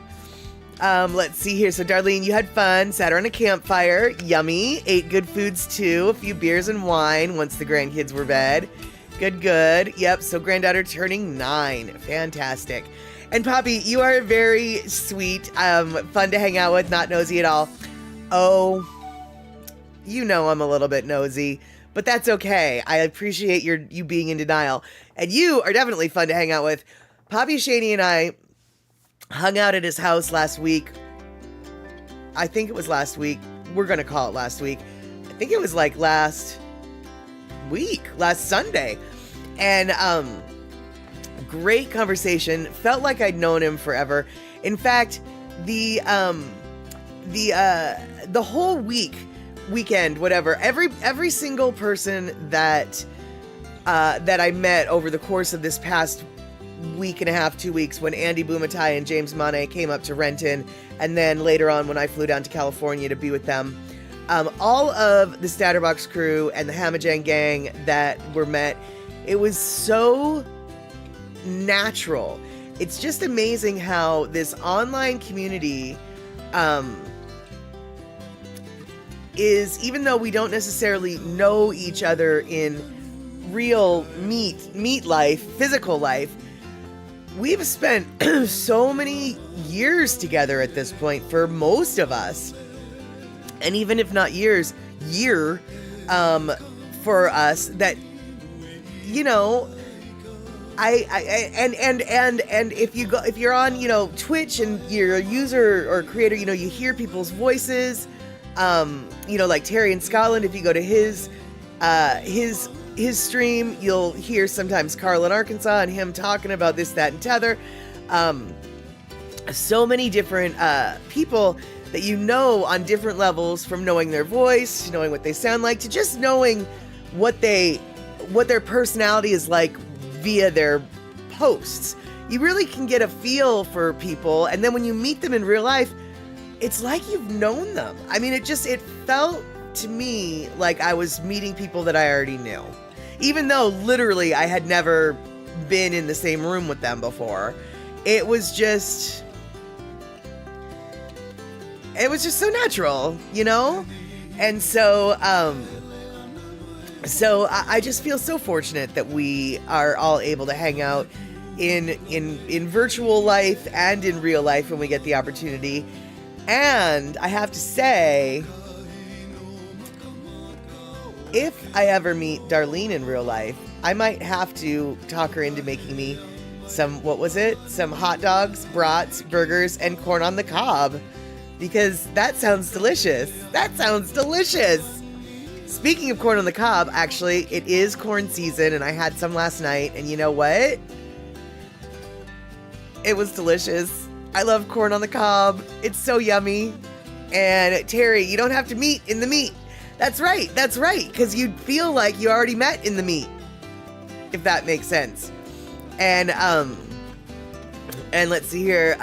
Let's see here. So Darlene, you had fun, sat around a campfire, yummy, ate good foods too, a few beers and wine once the grandkids were bed. Good. Yep, so granddaughter turning 9. Fantastic. And Poppy, you are very sweet, fun to hang out with, not nosy at all. Oh, you know I'm a little bit nosy, but that's okay. I appreciate you being in denial. And you are definitely fun to hang out with. Poppy, Shani, and I hung out at his house last week. I think it was last week. We're going to call it last week. I think it was like last Sunday. And great conversation. Felt like I'd known him forever. In fact, the whole weekend, whatever, every single person that I met over the course of this past week and a half, 2 weeks, when Andy Bumatai and James Mane came up to Renton, and then later on when I flew down to California to be with them, all of the Statterbox crew and the Hamajang gang that were met, it was so natural. It's just amazing how this online community is, even though we don't necessarily know each other in real meat life, physical life, we've spent so many years together at this point for most of us. And even if not years, for us, that, you know, and if you're on, Twitch and you're a user or creator, you hear people's voices, like Terry in Scotland. If you go to his stream, you'll hear sometimes Carl in Arkansas and him talking about this, that, and t'other. So many different people that on different levels, from knowing their voice, to knowing what they sound like, to just knowing what their personality is like via their posts. You really can get a feel for people, and then when you meet them in real life, it's like you've known them. I mean, it felt to me like I was meeting people that I already knew, even though literally I had never been in the same room with them before. It was just so natural, And so, So I just feel so fortunate that we are all able to hang out in virtual life and in real life when we get the opportunity. And I have to say, if I ever meet Darlene in real life, I might have to talk her into making me some hot dogs, brats, burgers, and corn on the cob, because that sounds delicious. That sounds delicious. Speaking of corn on the cob, actually, it is corn season, and I had some last night, and you know what? It was delicious. I love corn on the cob. It's so yummy. And Terry, you don't have to meet in the meat. That's right, because you'd feel like you already met in the meat, if that makes sense. And let's see here.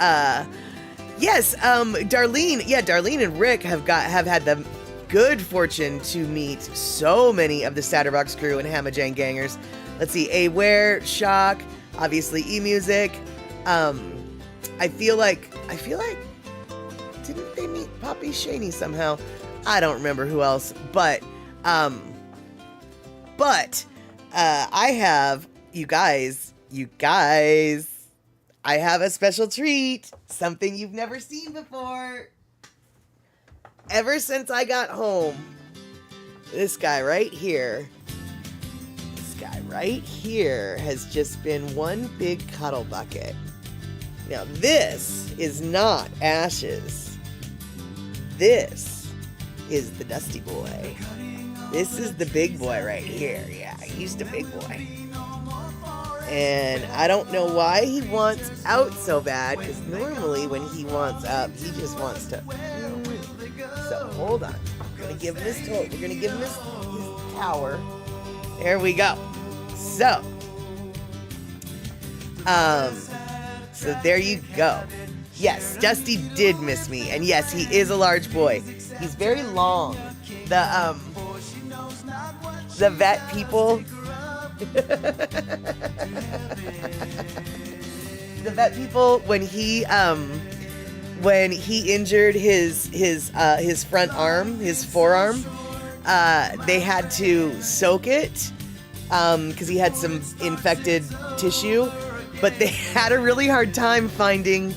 Yes, Darlene and Rick have had the good fortune to meet so many of the Statterbox crew and Hamajang gangers. Let's see, Aware, Shock, obviously eMusic. I feel like didn't they meet Poppy Shaney somehow? I don't remember who else, but I have you guys, I have a special treat, something you've never seen before. Ever since I got home, this guy right here has just been one big cuddle bucket. Now this is not Ashes. This is the Dusty boy. This is the big boy right here. Yeah, he's the big boy. And I don't know why he wants out so bad, because normally when he wants up, he just wants to. So hold on. We're gonna give him his tower. There we go. So there you go. Yes, Dusty did miss me, and yes, he is a large boy. He's very long. The vet people. The vet people, when he injured his front arm, his forearm, they had to soak it because he had some infected tissue, but they had a really hard time finding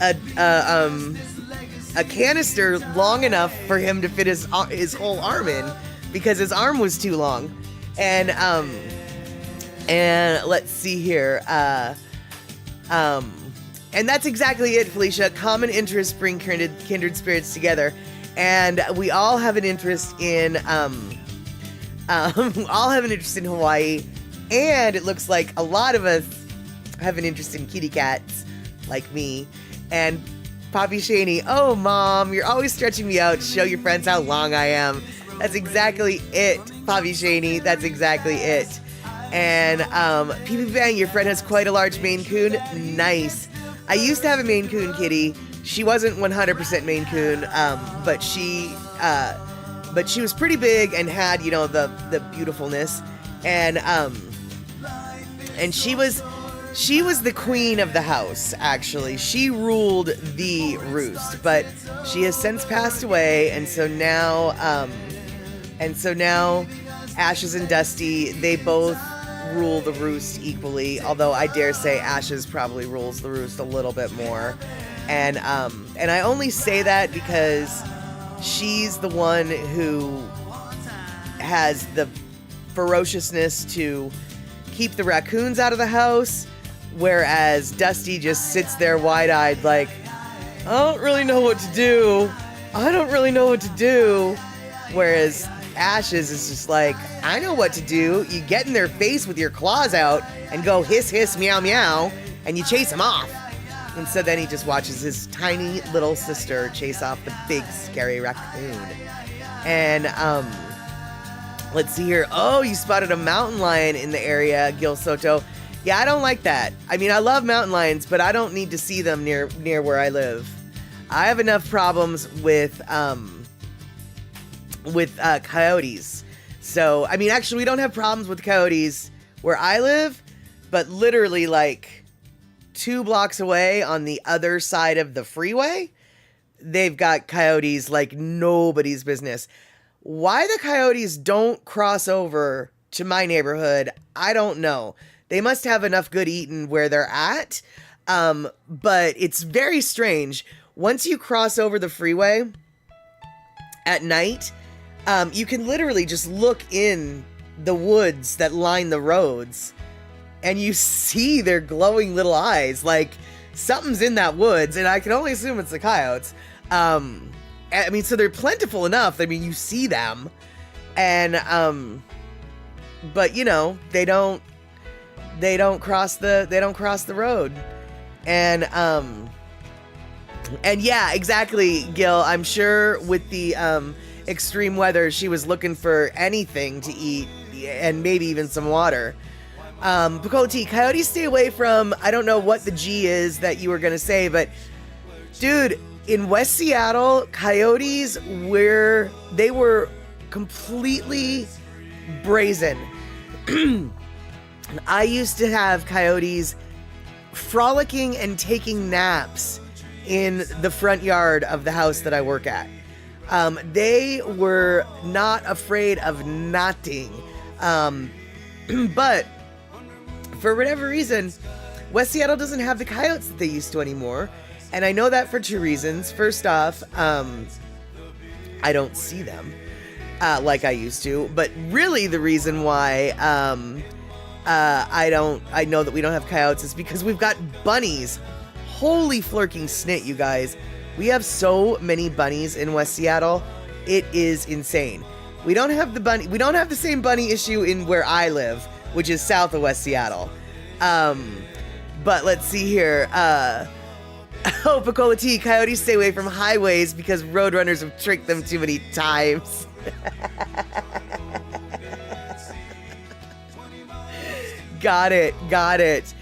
a canister long enough for him to fit his whole arm in, because his arm was too long. And let's see here. And that's exactly it, Felicia. Common interests bring kindred spirits together, and we all have an interest in Hawaii, and it looks like a lot of us have an interest in kitty cats, like me. And Poppy Shaney, oh mom, you're always stretching me out to show your friends how long I am. That's exactly it, Poppy Shaney. That's exactly it. And PP Bang, your friend has quite a large Maine Coon. Nice. I used to have a Maine Coon kitty. She wasn't 100% Maine Coon, but she was pretty big and had, the beautifulness. And she was the queen of the house, actually. She ruled the roost, but she has since passed away, and so now Ashes and Dusty, they both rule the roost equally, although I dare say Ashes probably rules the roost a little bit more. And I only say that because she's the one who has the ferociousness to keep the raccoons out of the house, whereas Dusty just sits there wide-eyed like, I don't really know what to do. Whereas Ashes is just like, I know what to do. You get in their face with your claws out and go hiss, hiss, meow, meow, and you chase them off. And so then he just watches his tiny little sister chase off the big, scary raccoon. And, let's see here. Oh, you spotted a mountain lion in the area, Gil Soto. Yeah, I don't like that. I mean, I love mountain lions, but I don't need to see them near where I live. I have enough problems with coyotes. So, I mean, actually, we don't have problems with coyotes where I live, but literally like 2 blocks away on the other side of the freeway, they've got coyotes like nobody's business. Why the coyotes don't cross over to my neighborhood, I don't know. They must have enough good eating where they're at. But it's very strange. Once you cross over the freeway at night, you can literally just look in the woods that line the roads and you see their glowing little eyes. Like, something's in that woods, and I can only assume it's the coyotes. I mean, so they're plentiful enough. I mean, you see them, and but you know, they don't cross the road, and yeah, exactly, Gil. I'm sure with the extreme weather, she was looking for anything to eat and maybe even some water. Picola T, coyotes stay away from, I don't know what the G is that you were gonna say, but dude, in West Seattle, coyotes were completely brazen. I used to have coyotes frolicking and taking naps in the front yard of the house that I work at. They were not afraid of nothing. But for whatever reason, West Seattle doesn't have the coyotes that they used to anymore. And I know that for two reasons. First off, I don't see them like I used to. But really the reason why I know that we don't have coyotes is because we've got bunnies. Holy flirking snit, you guys. We have so many bunnies in West Seattle. It is insane. We don't have the same bunny issue in where I live, which is south of West Seattle. But let's see here. Oh, Picola T, coyotes stay away from highways because roadrunners have tricked them too many times. Got it.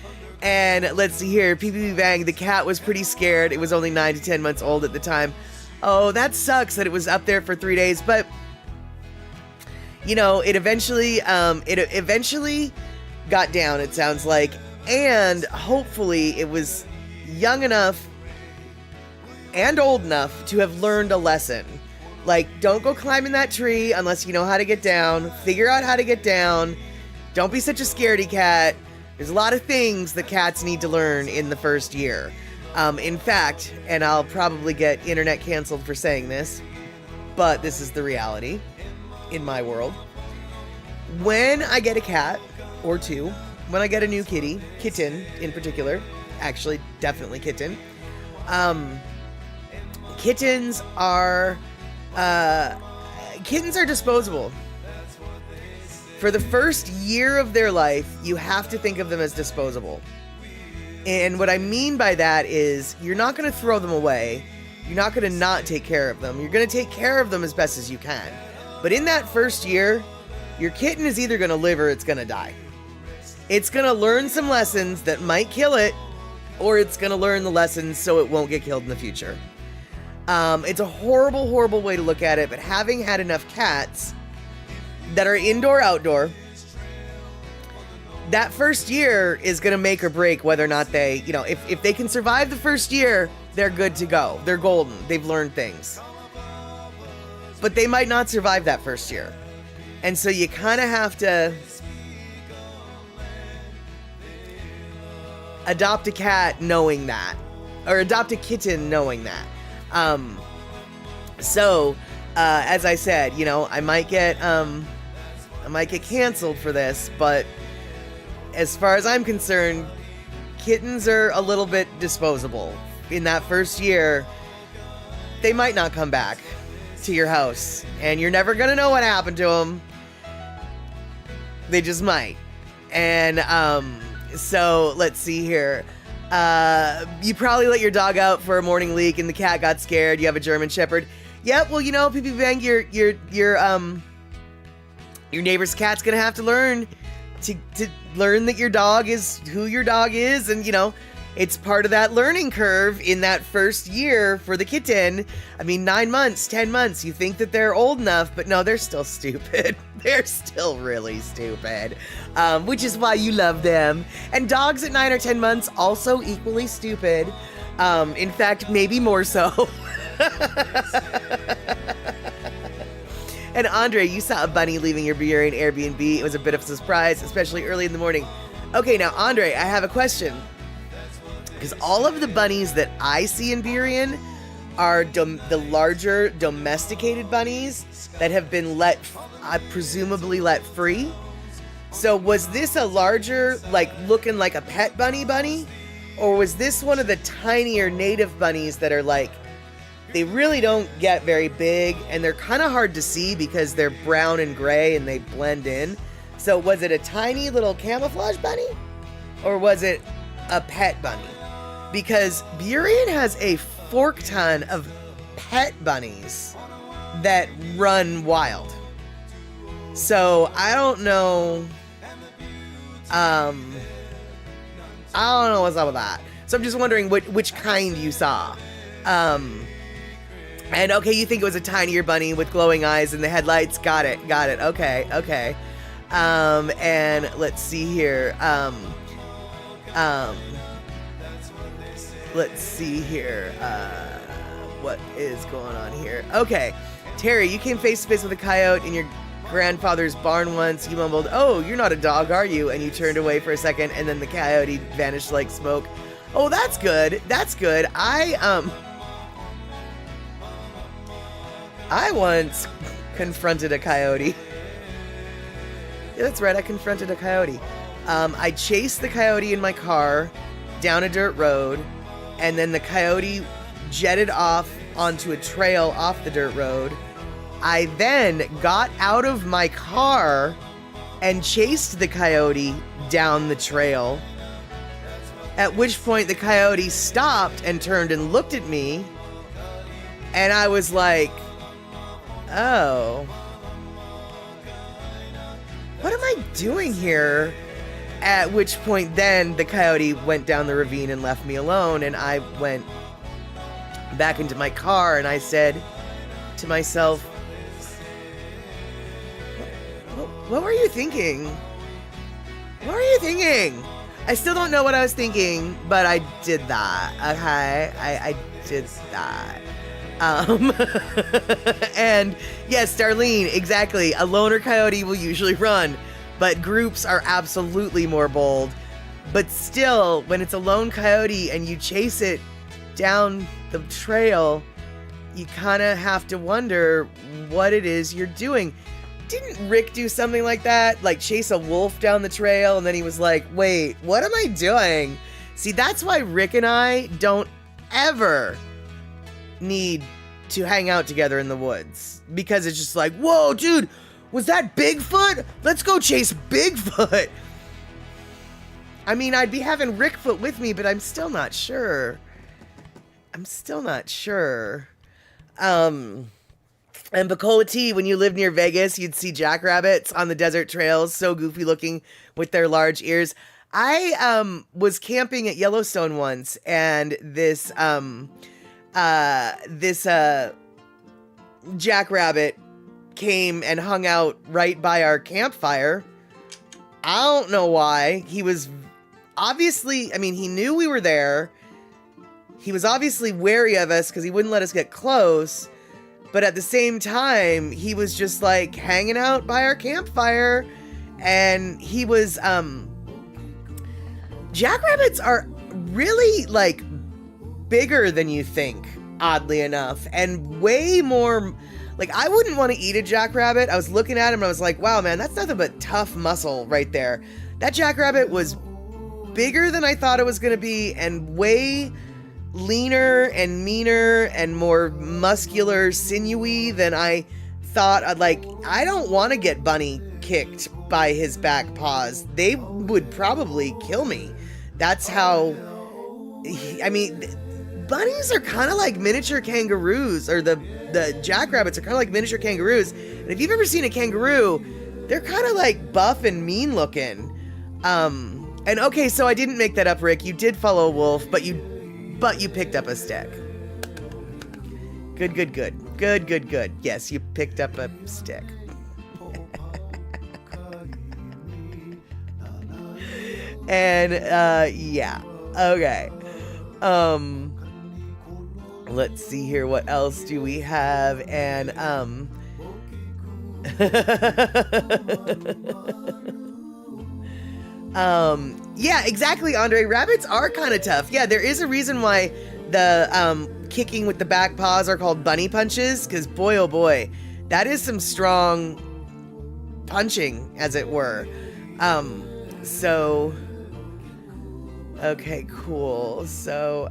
And let's see here. PPP Bang, the cat was pretty scared. It was only 9 to 10 months old at the time. Oh, that sucks that it was up there for 3 days, but you know, it eventually got down, it sounds like, and hopefully it was young enough and old enough to have learned a lesson. Like, don't go climbing that tree unless you know how to get down. Figure out how to get down. Don't be such a scaredy cat. There's a lot of things that cats need to learn in the first year. In fact, and I'll probably get internet canceled for saying this, but this is the reality in my world. When I get a cat or two, when I get a new kitten in particular, actually definitely kitten, kittens are disposable. For the first year of their life, you have to think of them as disposable. And what I mean by that is you're not going to throw them away. You're not going to not take care of them. You're going to take care of them as best as you can. But in that first year, your kitten is either going to live or it's going to die. It's going to learn some lessons that might kill it, or it's going to learn the lessons so it won't get killed in the future. It's a horrible, horrible way to look at it, but having had enough cats that are indoor, outdoor, that first year is going to make or break whether or not they, you know, if they can survive the first year, they're good to go. They're golden. They've learned things. But they might not survive that first year. And so you kind of have to adopt a cat knowing that, or adopt a kitten knowing that. As I said, you know, I might get canceled for this, but as far as I'm concerned, kittens are a little bit disposable. In that first year, they might not come back to your house, and you're never gonna know what happened to them. They just might. And so let's see here. You probably let your dog out for a morning leak, and the cat got scared. You have a German Shepherd. Yep. Well, you know, PP Bang, your neighbor's cat's gonna have to learn to learn that your dog is who your dog is, and you know, it's part of that learning curve in that first year for the kitten. I mean, 9 months, 10 months, you think that they're old enough, but no, they're still stupid. They're still really stupid, which is why you love them. And dogs at 9 or 10 months also equally stupid. In fact, maybe more so. And Andre, you saw a bunny leaving your Burien Airbnb. It was a bit of a surprise, especially early in the morning. Okay, now Andre, I have a question. Because all of the bunnies that I see in Burien are the larger domesticated bunnies that have been presumably let free. So was this a larger, like looking like a pet bunny? Or was this one of the tinier native bunnies that are like, they really don't get very big and they're kind of hard to see because they're brown and gray and they blend in. So was it a tiny little camouflage bunny? Or was it a pet bunny? Because Burien has a fork ton of pet bunnies that run wild. So I don't know. I don't know what's up with that. So I'm just wondering which kind you saw. And okay, you think it was a tinier bunny with glowing eyes and the headlights. Got it. Okay. And let's see here. Let's see here. What is going on here? Okay. Terry, you came face to face with a coyote in your grandfather's barn once. You mumbled, "Oh, you're not a dog, are you?" And you turned away for a second, and then the coyote vanished like smoke. Oh, that's good. I once confronted a coyote. Yeah, that's right, I confronted a coyote. I chased the coyote in my car down a dirt road, and then the coyote jetted off onto a trail off the dirt road. I then got out of my car and chased the coyote down the trail, at which point the coyote stopped and turned and looked at me, and I was like, oh, what am I doing here? At which point then the coyote went down the ravine and left me alone, and I went back into my car and I said to myself, what were you thinking? What were you thinking? I still don't know what I was thinking, but I did that, okay? I did that. And yes, Darlene, exactly. A loner coyote will usually run, but groups are absolutely more bold. But still, when it's a lone coyote and you chase it down the trail, you kind of have to wonder what it is you're doing. Didn't Rick do something like that? Like chase a wolf down the trail, and then he was like, wait, what am I doing? See, that's why Rick and I don't ever need to hang out together in the woods, because it's just like, whoa, dude, was that Bigfoot? Let's go chase Bigfoot. I mean, I'd be having Rickfoot with me, but I'm still not sure. And Bacola T, when you lived near Vegas, you'd see jackrabbits on the desert trails, so goofy looking with their large ears. I was camping at Yellowstone once, and this jackrabbit came and hung out right by our campfire. I don't know why. He was obviously, I mean, he knew we were there. He was obviously wary of us because he wouldn't let us get close. But at the same time, he was just like hanging out by our campfire. And he was, jackrabbits are really like bigger than you think, oddly enough, and way more, like, I wouldn't want to eat a jackrabbit. I was looking at him and I was like, wow, man, that's nothing but tough muscle right there. That jackrabbit was bigger than I thought it was going to be, and way leaner and meaner and more muscular, sinewy than I thought. I don't want to get bunny kicked by his back paws. They would probably kill me. That's how, I mean, bunnies are kind of like miniature kangaroos, or the jackrabbits are kind of like miniature kangaroos. And if you've ever seen a kangaroo, they're kind of like buff and mean looking. And okay, so I didn't make that up, Rick. You did follow a wolf, but you picked up a stick. Good. Yes, you picked up a stick. And, yeah. Okay. Let's see here. What else do we have? And, Yeah, exactly, Andre. Rabbits are kind of tough. Yeah, there is a reason why the kicking with the back paws are called bunny punches, because boy, oh boy, that is some strong punching, as it were. So, okay, cool. So,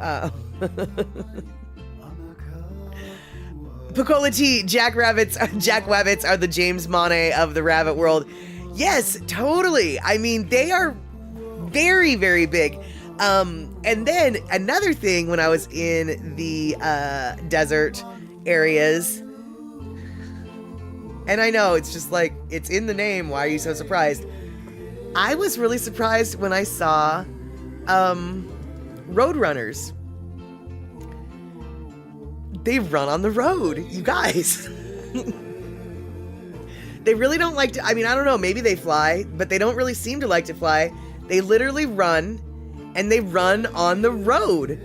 Pecola T, jackrabbits are the James Monet of the rabbit world. Yes, totally. I mean, they are very, very big. And then another thing, when I was in the desert areas, and I know it's just like, it's in the name, why are you so surprised? I was really surprised when I saw roadrunners. They run on the road, you guys. They really don't like to, I mean, I don't know, maybe they fly, but they don't really seem to like to fly. They literally run, and they run on the road.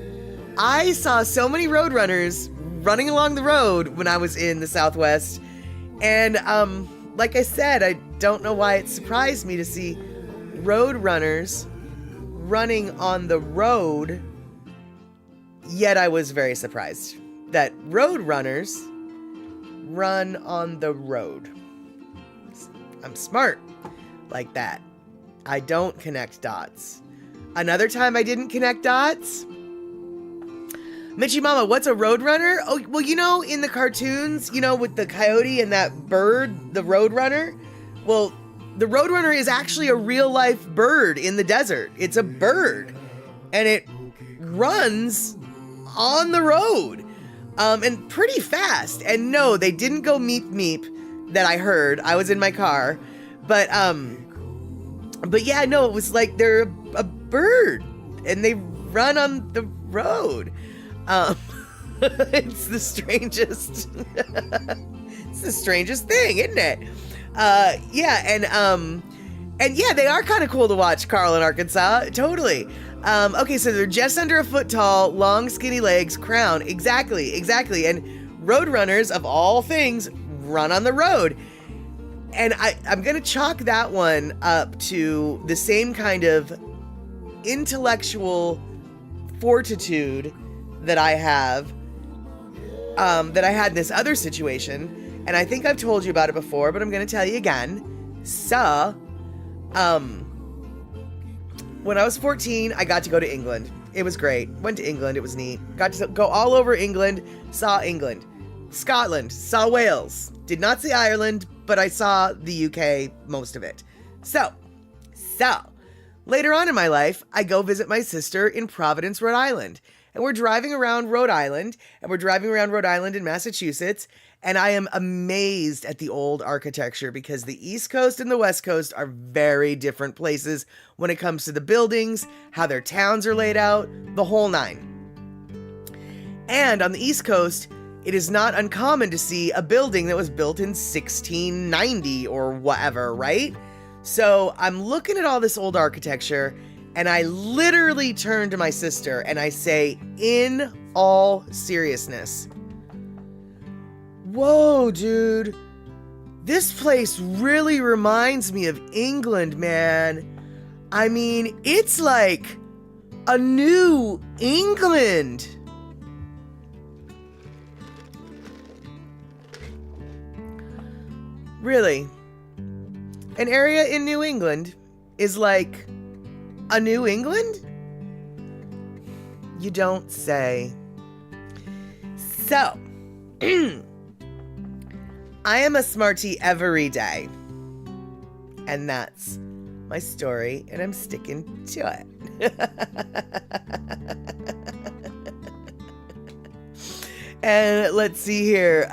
I saw so many roadrunners running along the road when I was in the Southwest. And like I said, I don't know why it surprised me to see roadrunners running on the road, yet I was very surprised that roadrunners run on the road. I'm smart like that. I don't connect dots. Another time I didn't connect dots. Mitchie Mama, what's a roadrunner? Oh, well, you know, in the cartoons, you know, with the coyote and that bird, the roadrunner. Well, the roadrunner is actually a real life bird in the desert. It's a bird, and it runs on the road, and pretty fast. And no, they didn't go meep meep that I heard. I was in my car, but yeah, no, it was like they're a bird and they run on the road. It's the strangest, it's the strangest thing, isn't it? Yeah, and yeah, they are kind of cool to watch, Carl, in Arkansas. Totally. Okay, so they're just under a foot tall, long, skinny legs, crown. Exactly. And roadrunners, of all things, run on the road. And I'm going to chalk that one up to the same kind of intellectual fortitude that I have, that I had in this other situation. And I think I've told you about it before, but I'm going to tell you again. So, when I was 14, I got to go to England. It was great. Went to England. It was neat. Got to go all over England. Saw England. Scotland. Saw Wales. Did not see Ireland, but I saw the UK, most of it. So, later on in my life, I go visit my sister in Providence, Rhode Island. And we're driving around Rhode Island, in Massachusetts, and I am amazed at the old architecture, because the East Coast and the West Coast are very different places when it comes to the buildings, how their towns are laid out, the whole nine. And on the East Coast, it is not uncommon to see a building that was built in 1690 or whatever, right? So I'm looking at all this old architecture, and I literally turn to my sister and I say, in all seriousness, whoa, dude, this place really reminds me of England, man. I mean, it's like a new England. Really? An area in New England is like a New England? You don't say. So, I am a smarty every day. And that's my story, and I'm sticking to it. And let's see here.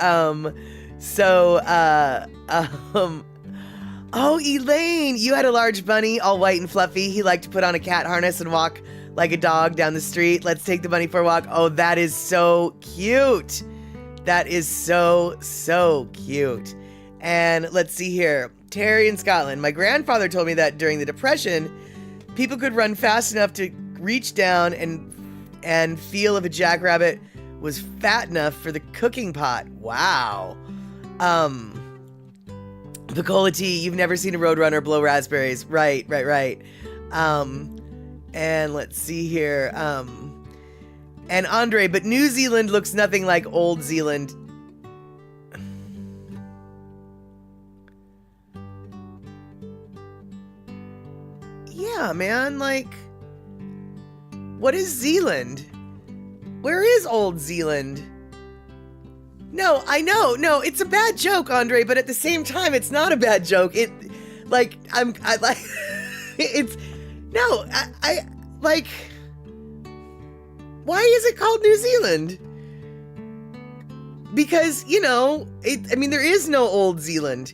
Oh, Elaine, you had a large bunny, all white and fluffy. He liked to put on a cat harness and walk like a dog down the street. Let's take the bunny for a walk. Oh, that is so cute. That is so, so cute. And let's see here. Terry in Scotland. My grandfather told me that during the Depression, people could run fast enough to reach down and feel if a jackrabbit was fat enough for the cooking pot. Wow. Piccolity, you've never seen a roadrunner blow raspberries. Right. And let's see here. And Andre, but New Zealand looks nothing like Old Zealand. Yeah, man, like, what is Zealand? Where is Old Zealand? No, I know, no, it's a bad joke, Andre, but at the same time, it's not a bad joke. It's, like, why is it called New Zealand? Because, you know, there is no Old Zealand.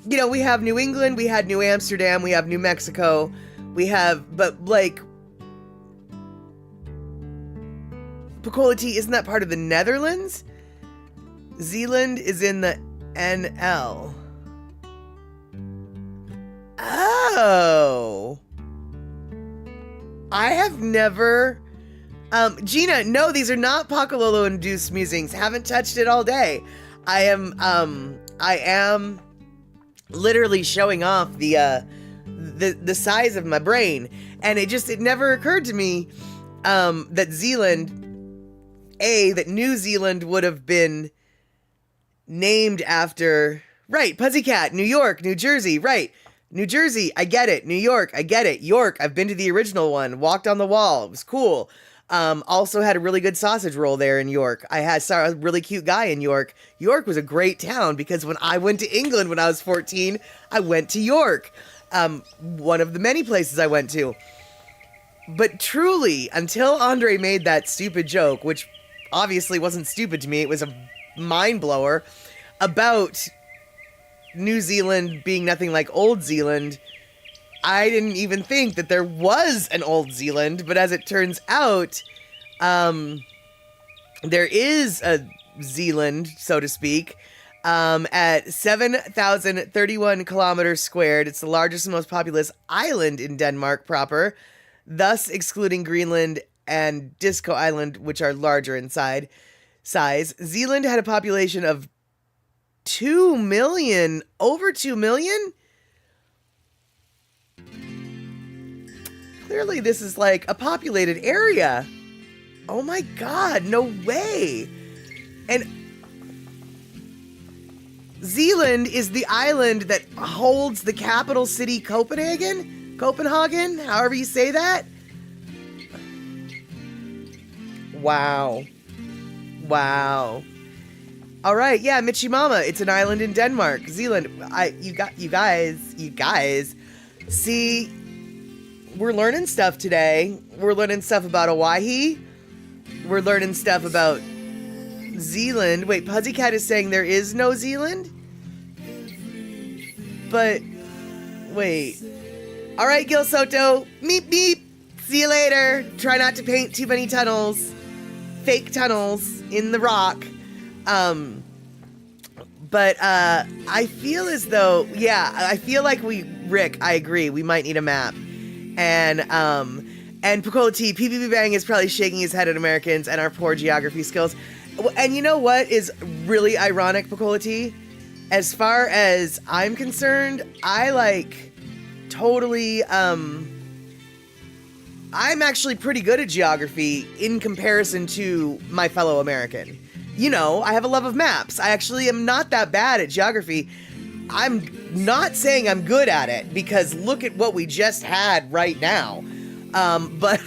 You know, we have New England, we had New Amsterdam, we have New Mexico, but like, Piccolity, isn't that part of the Netherlands? Zealand is in the NL. Oh. I have never... Gina, no, these are not Pakalolo-induced musings. Haven't touched it all day. I am literally showing off the size of my brain. And it never occurred to me that New Zealand would have been named after, right, Pussycat, New York, New Jersey, right, New Jersey, I get it, New York, I get it, York, I've been to the original one, walked on the wall, it was cool. Also had a really good sausage roll there in York. Saw a really cute guy in York. York was a great town because when I went to England when I was 14, I went to York. One of the many places I went to. But truly, until Andre made that stupid joke, which obviously wasn't stupid to me, it was a mind blower, about New Zealand being nothing like Old Zealand, I didn't even think that there was an Old Zealand, but as it turns out, there is a Zealand, so to speak, at 7,031 kilometers squared. It's the largest and most populous island in Denmark proper, thus excluding Greenland and Disco Island, which are larger in size. Zealand had a population of 2 million, over 2 million? Clearly this is like a populated area. Oh my God, no way. And Zealand is the island that holds the capital city Copenhagen, however you say that. Wow. All right, yeah, Michimama, it's an island in Denmark, Zealand. You guys, see, we're learning stuff today. We're learning stuff about Owyhee. We're learning stuff about Zealand. Wait, Pussycat is saying there is no Zealand? But, wait. All right, Gil Soto, meep meep. See you later. Try not to paint too many tunnels. Fake tunnels in the rock. But I feel as though, yeah, I feel like Rick, I agree, we might need a map. And Piccolity, PPP Bang is probably shaking his head at Americans and our poor geography skills. And you know what is really ironic, Piccolity? As far as I'm concerned, I totally, I'm actually pretty good at geography in comparison to my fellow American. You know, I have a love of maps. I actually am not that bad at geography. I'm not saying I'm good at it, because look at what we just had right now. But,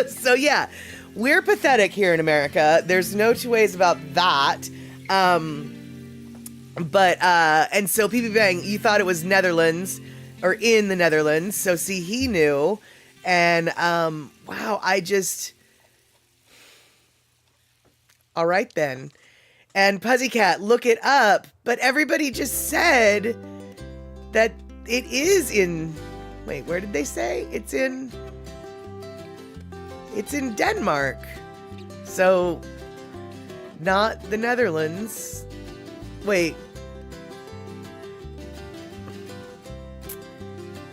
so yeah, we're pathetic here in America. There's no two ways about that. And so PB Bang, you thought it was Netherlands, or in the Netherlands. So see, he knew. And, wow, all right then. And Pussycat, look it up. But everybody just said that it is in... Wait, where did they say? It's in Denmark. So, not the Netherlands. Wait.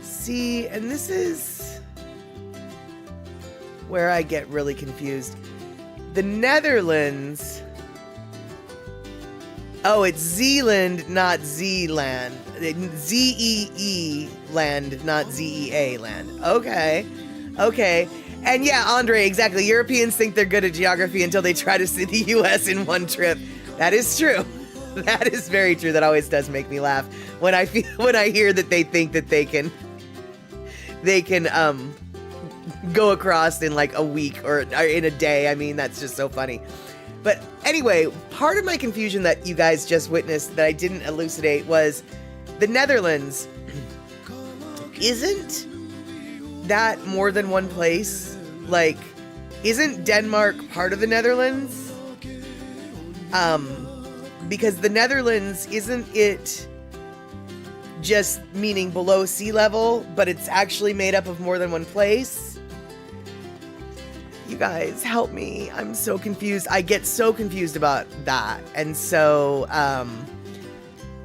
See, and this is where I get really confused. The Netherlands... Oh, it's Zealand, not Zealand. Z-E-E land, not Z-E-A land. Okay. Okay. And yeah, Andre, exactly. Europeans think they're good at geography until they try to see the U.S. in one trip. That is true. That is very true. That always does make me laugh when I hear that they think that they can go across in like a week or in a day. I mean, that's just so funny. But anyway, part of my confusion that you guys just witnessed that I didn't elucidate was the Netherlands. Isn't that more than one place? Like, isn't Denmark part of the Netherlands? Because the Netherlands, isn't it just meaning below sea level, but it's actually made up of more than one place? You guys, help me. I'm so confused. I get so confused about that. And so,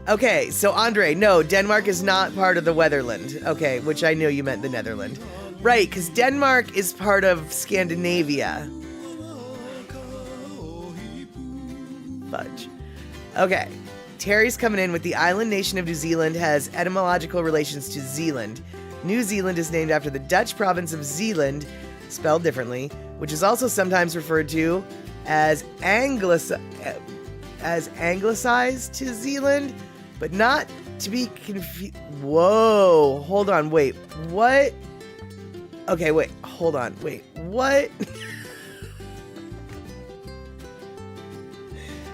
okay, so Andre, no, Denmark is not part of the Weatherland. Okay, which I know you meant the Netherland. Right, because Denmark is part of Scandinavia. Fudge. Okay, Terry's coming in with the island nation of New Zealand has etymological relations to Zealand. New Zealand is named after the Dutch province of Zeeland, spelled differently, which is also sometimes referred to as anglicized to Zealand, but not to be confused. Whoa, hold on, wait, what? Okay, wait, hold on, wait, what?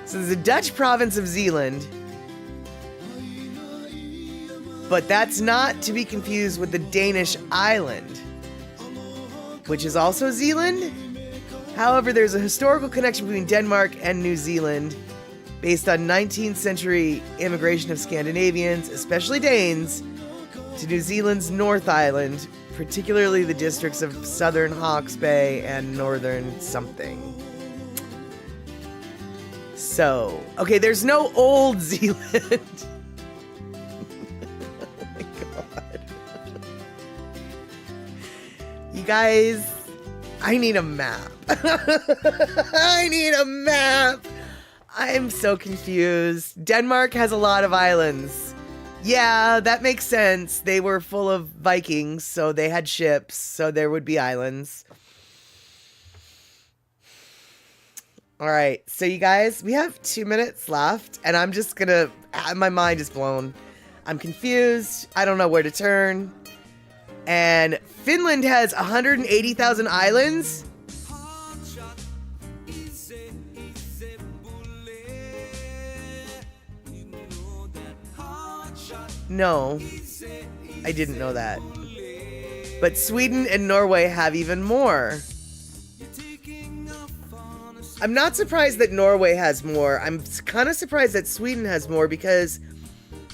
So there's a Dutch province of Zealand, but that's not to be confused with the Danish island, which is also Zealand. However, there's a historical connection between Denmark and New Zealand based on 19th century immigration of Scandinavians, especially Danes, to New Zealand's North Island, particularly the districts of Southern Hawke's Bay and Northern something. So, okay, there's no Old Zealand. Oh my god. You guys, I need a map. I need a map. I'm so confused. Denmark has a lot of islands. Yeah, that makes sense. They were full of Vikings, so they had ships, so there would be islands. All right, so you guys, we have 2 minutes left, and I'm just gonna, my mind is blown. I'm confused. I don't know where to turn. And Finland has 180,000 islands. No, I didn't know that. But Sweden and Norway have even more. I'm not surprised that Norway has more. I'm kind of surprised that Sweden has more because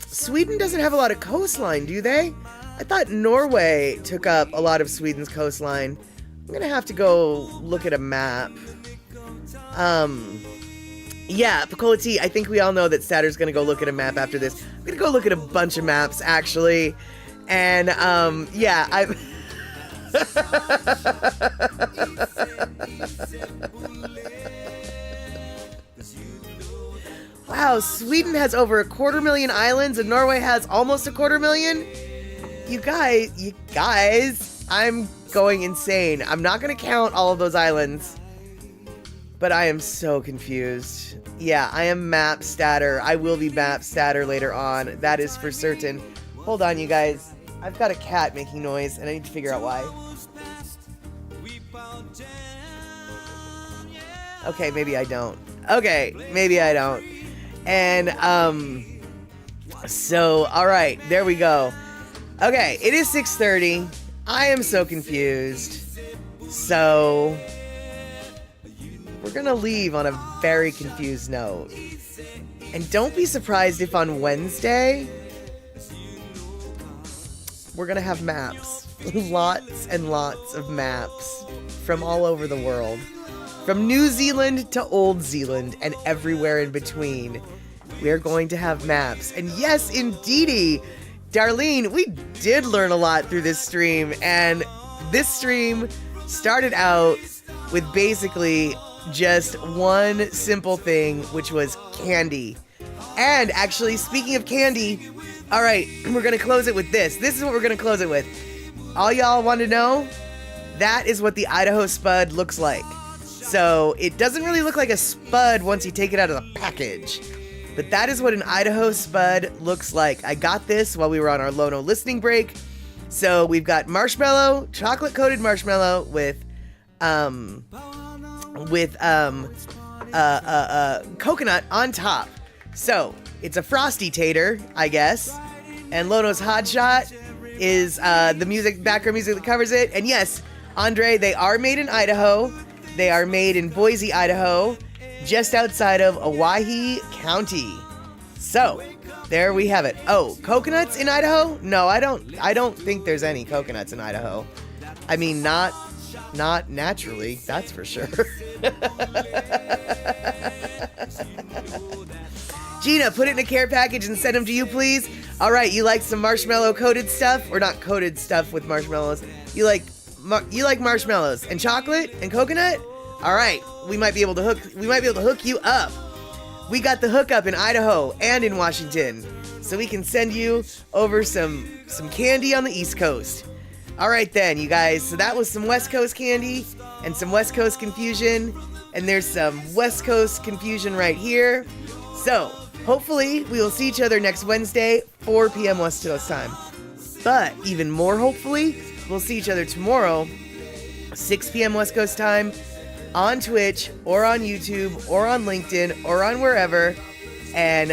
Sweden doesn't have a lot of coastline, do they? I thought Norway took up a lot of Sweden's coastline. I'm going to have to go look at a map. Yeah, Picola T, I think we all know that Saturn's going to go look at a map after this. I'm going to go look at a bunch of maps, actually. And, yeah, I'm... Wow, Sweden has over 250,000 islands and Norway has almost 250,000? You guys, I'm going insane. I'm not going to count all of those islands. But I am so confused. Yeah, I am map statter. I will be map statter later on. That is for certain. Hold on, you guys. I've got a cat making noise, and I need to figure out why. Okay, maybe I don't. Okay, maybe I don't. And, so, alright, there we go. Okay, it is 6:30. I am so confused. So... we're gonna leave on a very confused note. And don't be surprised if on Wednesday, we're gonna have maps. Lots and lots of maps from all over the world. From New Zealand to Old Zealand and everywhere in between. We are going to have maps. And yes, indeedy, Darlene, we did learn a lot through this stream. And this stream started out with basically just one simple thing, which was candy. And actually, speaking of candy, all right, we're going to close it with this. This is what we're going to close it with. All y'all want to know? That is what the Idaho Spud looks like. So it doesn't really look like a spud once you take it out of the package. But that is what an Idaho Spud looks like. I got this while we were on our Lono listening break. So we've got marshmallow, chocolate-coated marshmallow with coconut on top. So it's a frosty tater, I guess. And Lono's Hahd Shot is the background music that covers it. And yes, Andre, they are made in Idaho. They are made in Boise, Idaho, just outside of Owyhee County. So there we have it. Oh, coconuts in Idaho? No, I don't think there's any coconuts in Idaho. I mean, not naturally, that's for sure. Gina, put it in a care package and send them to you, please. All right, you like some marshmallow coated stuff, or not coated stuff with marshmallows? You like marshmallows and chocolate and coconut? All right, we might be able to hook you up. We got the hookup in Idaho and in Washington, so we can send you over some candy on the East Coast. All right then, you guys. So that was some West Coast candy and some West Coast confusion, and there's some West Coast confusion right here. So hopefully we will see each other next Wednesday, 4 p.m. West Coast time. But even more hopefully, we'll see each other tomorrow, 6 p.m. West Coast time, on Twitch or on YouTube or on LinkedIn or on wherever. And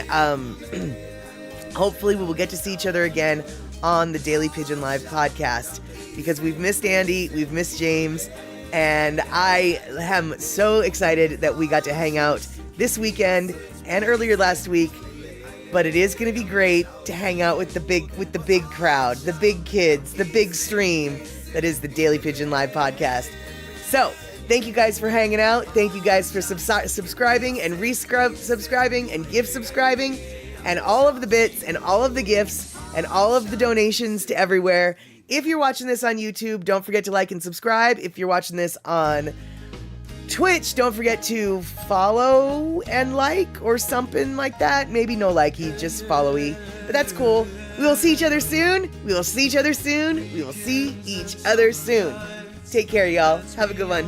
hopefully we will get to see each other again on the Daily Pigeon Live podcast, because we've missed Andy, we've missed James, and I am so excited that we got to hang out this weekend and earlier last week. But it is going to be great to hang out with the big crowd, the big kids, the big stream that is the Daily Pigeon Live podcast. So thank you guys for hanging out. Thank you guys for subscribing and subscribing and gift subscribing and all of the bits and all of the gifts and all of the donations to everywhere. If you're watching this on YouTube, don't forget to like and subscribe. If you're watching this on Twitch, don't forget to follow and like or something like that. Maybe no likey, just followy. But that's cool. We will see each other soon. We will see each other soon. We will see each other soon. Take care, y'all. Have a good one.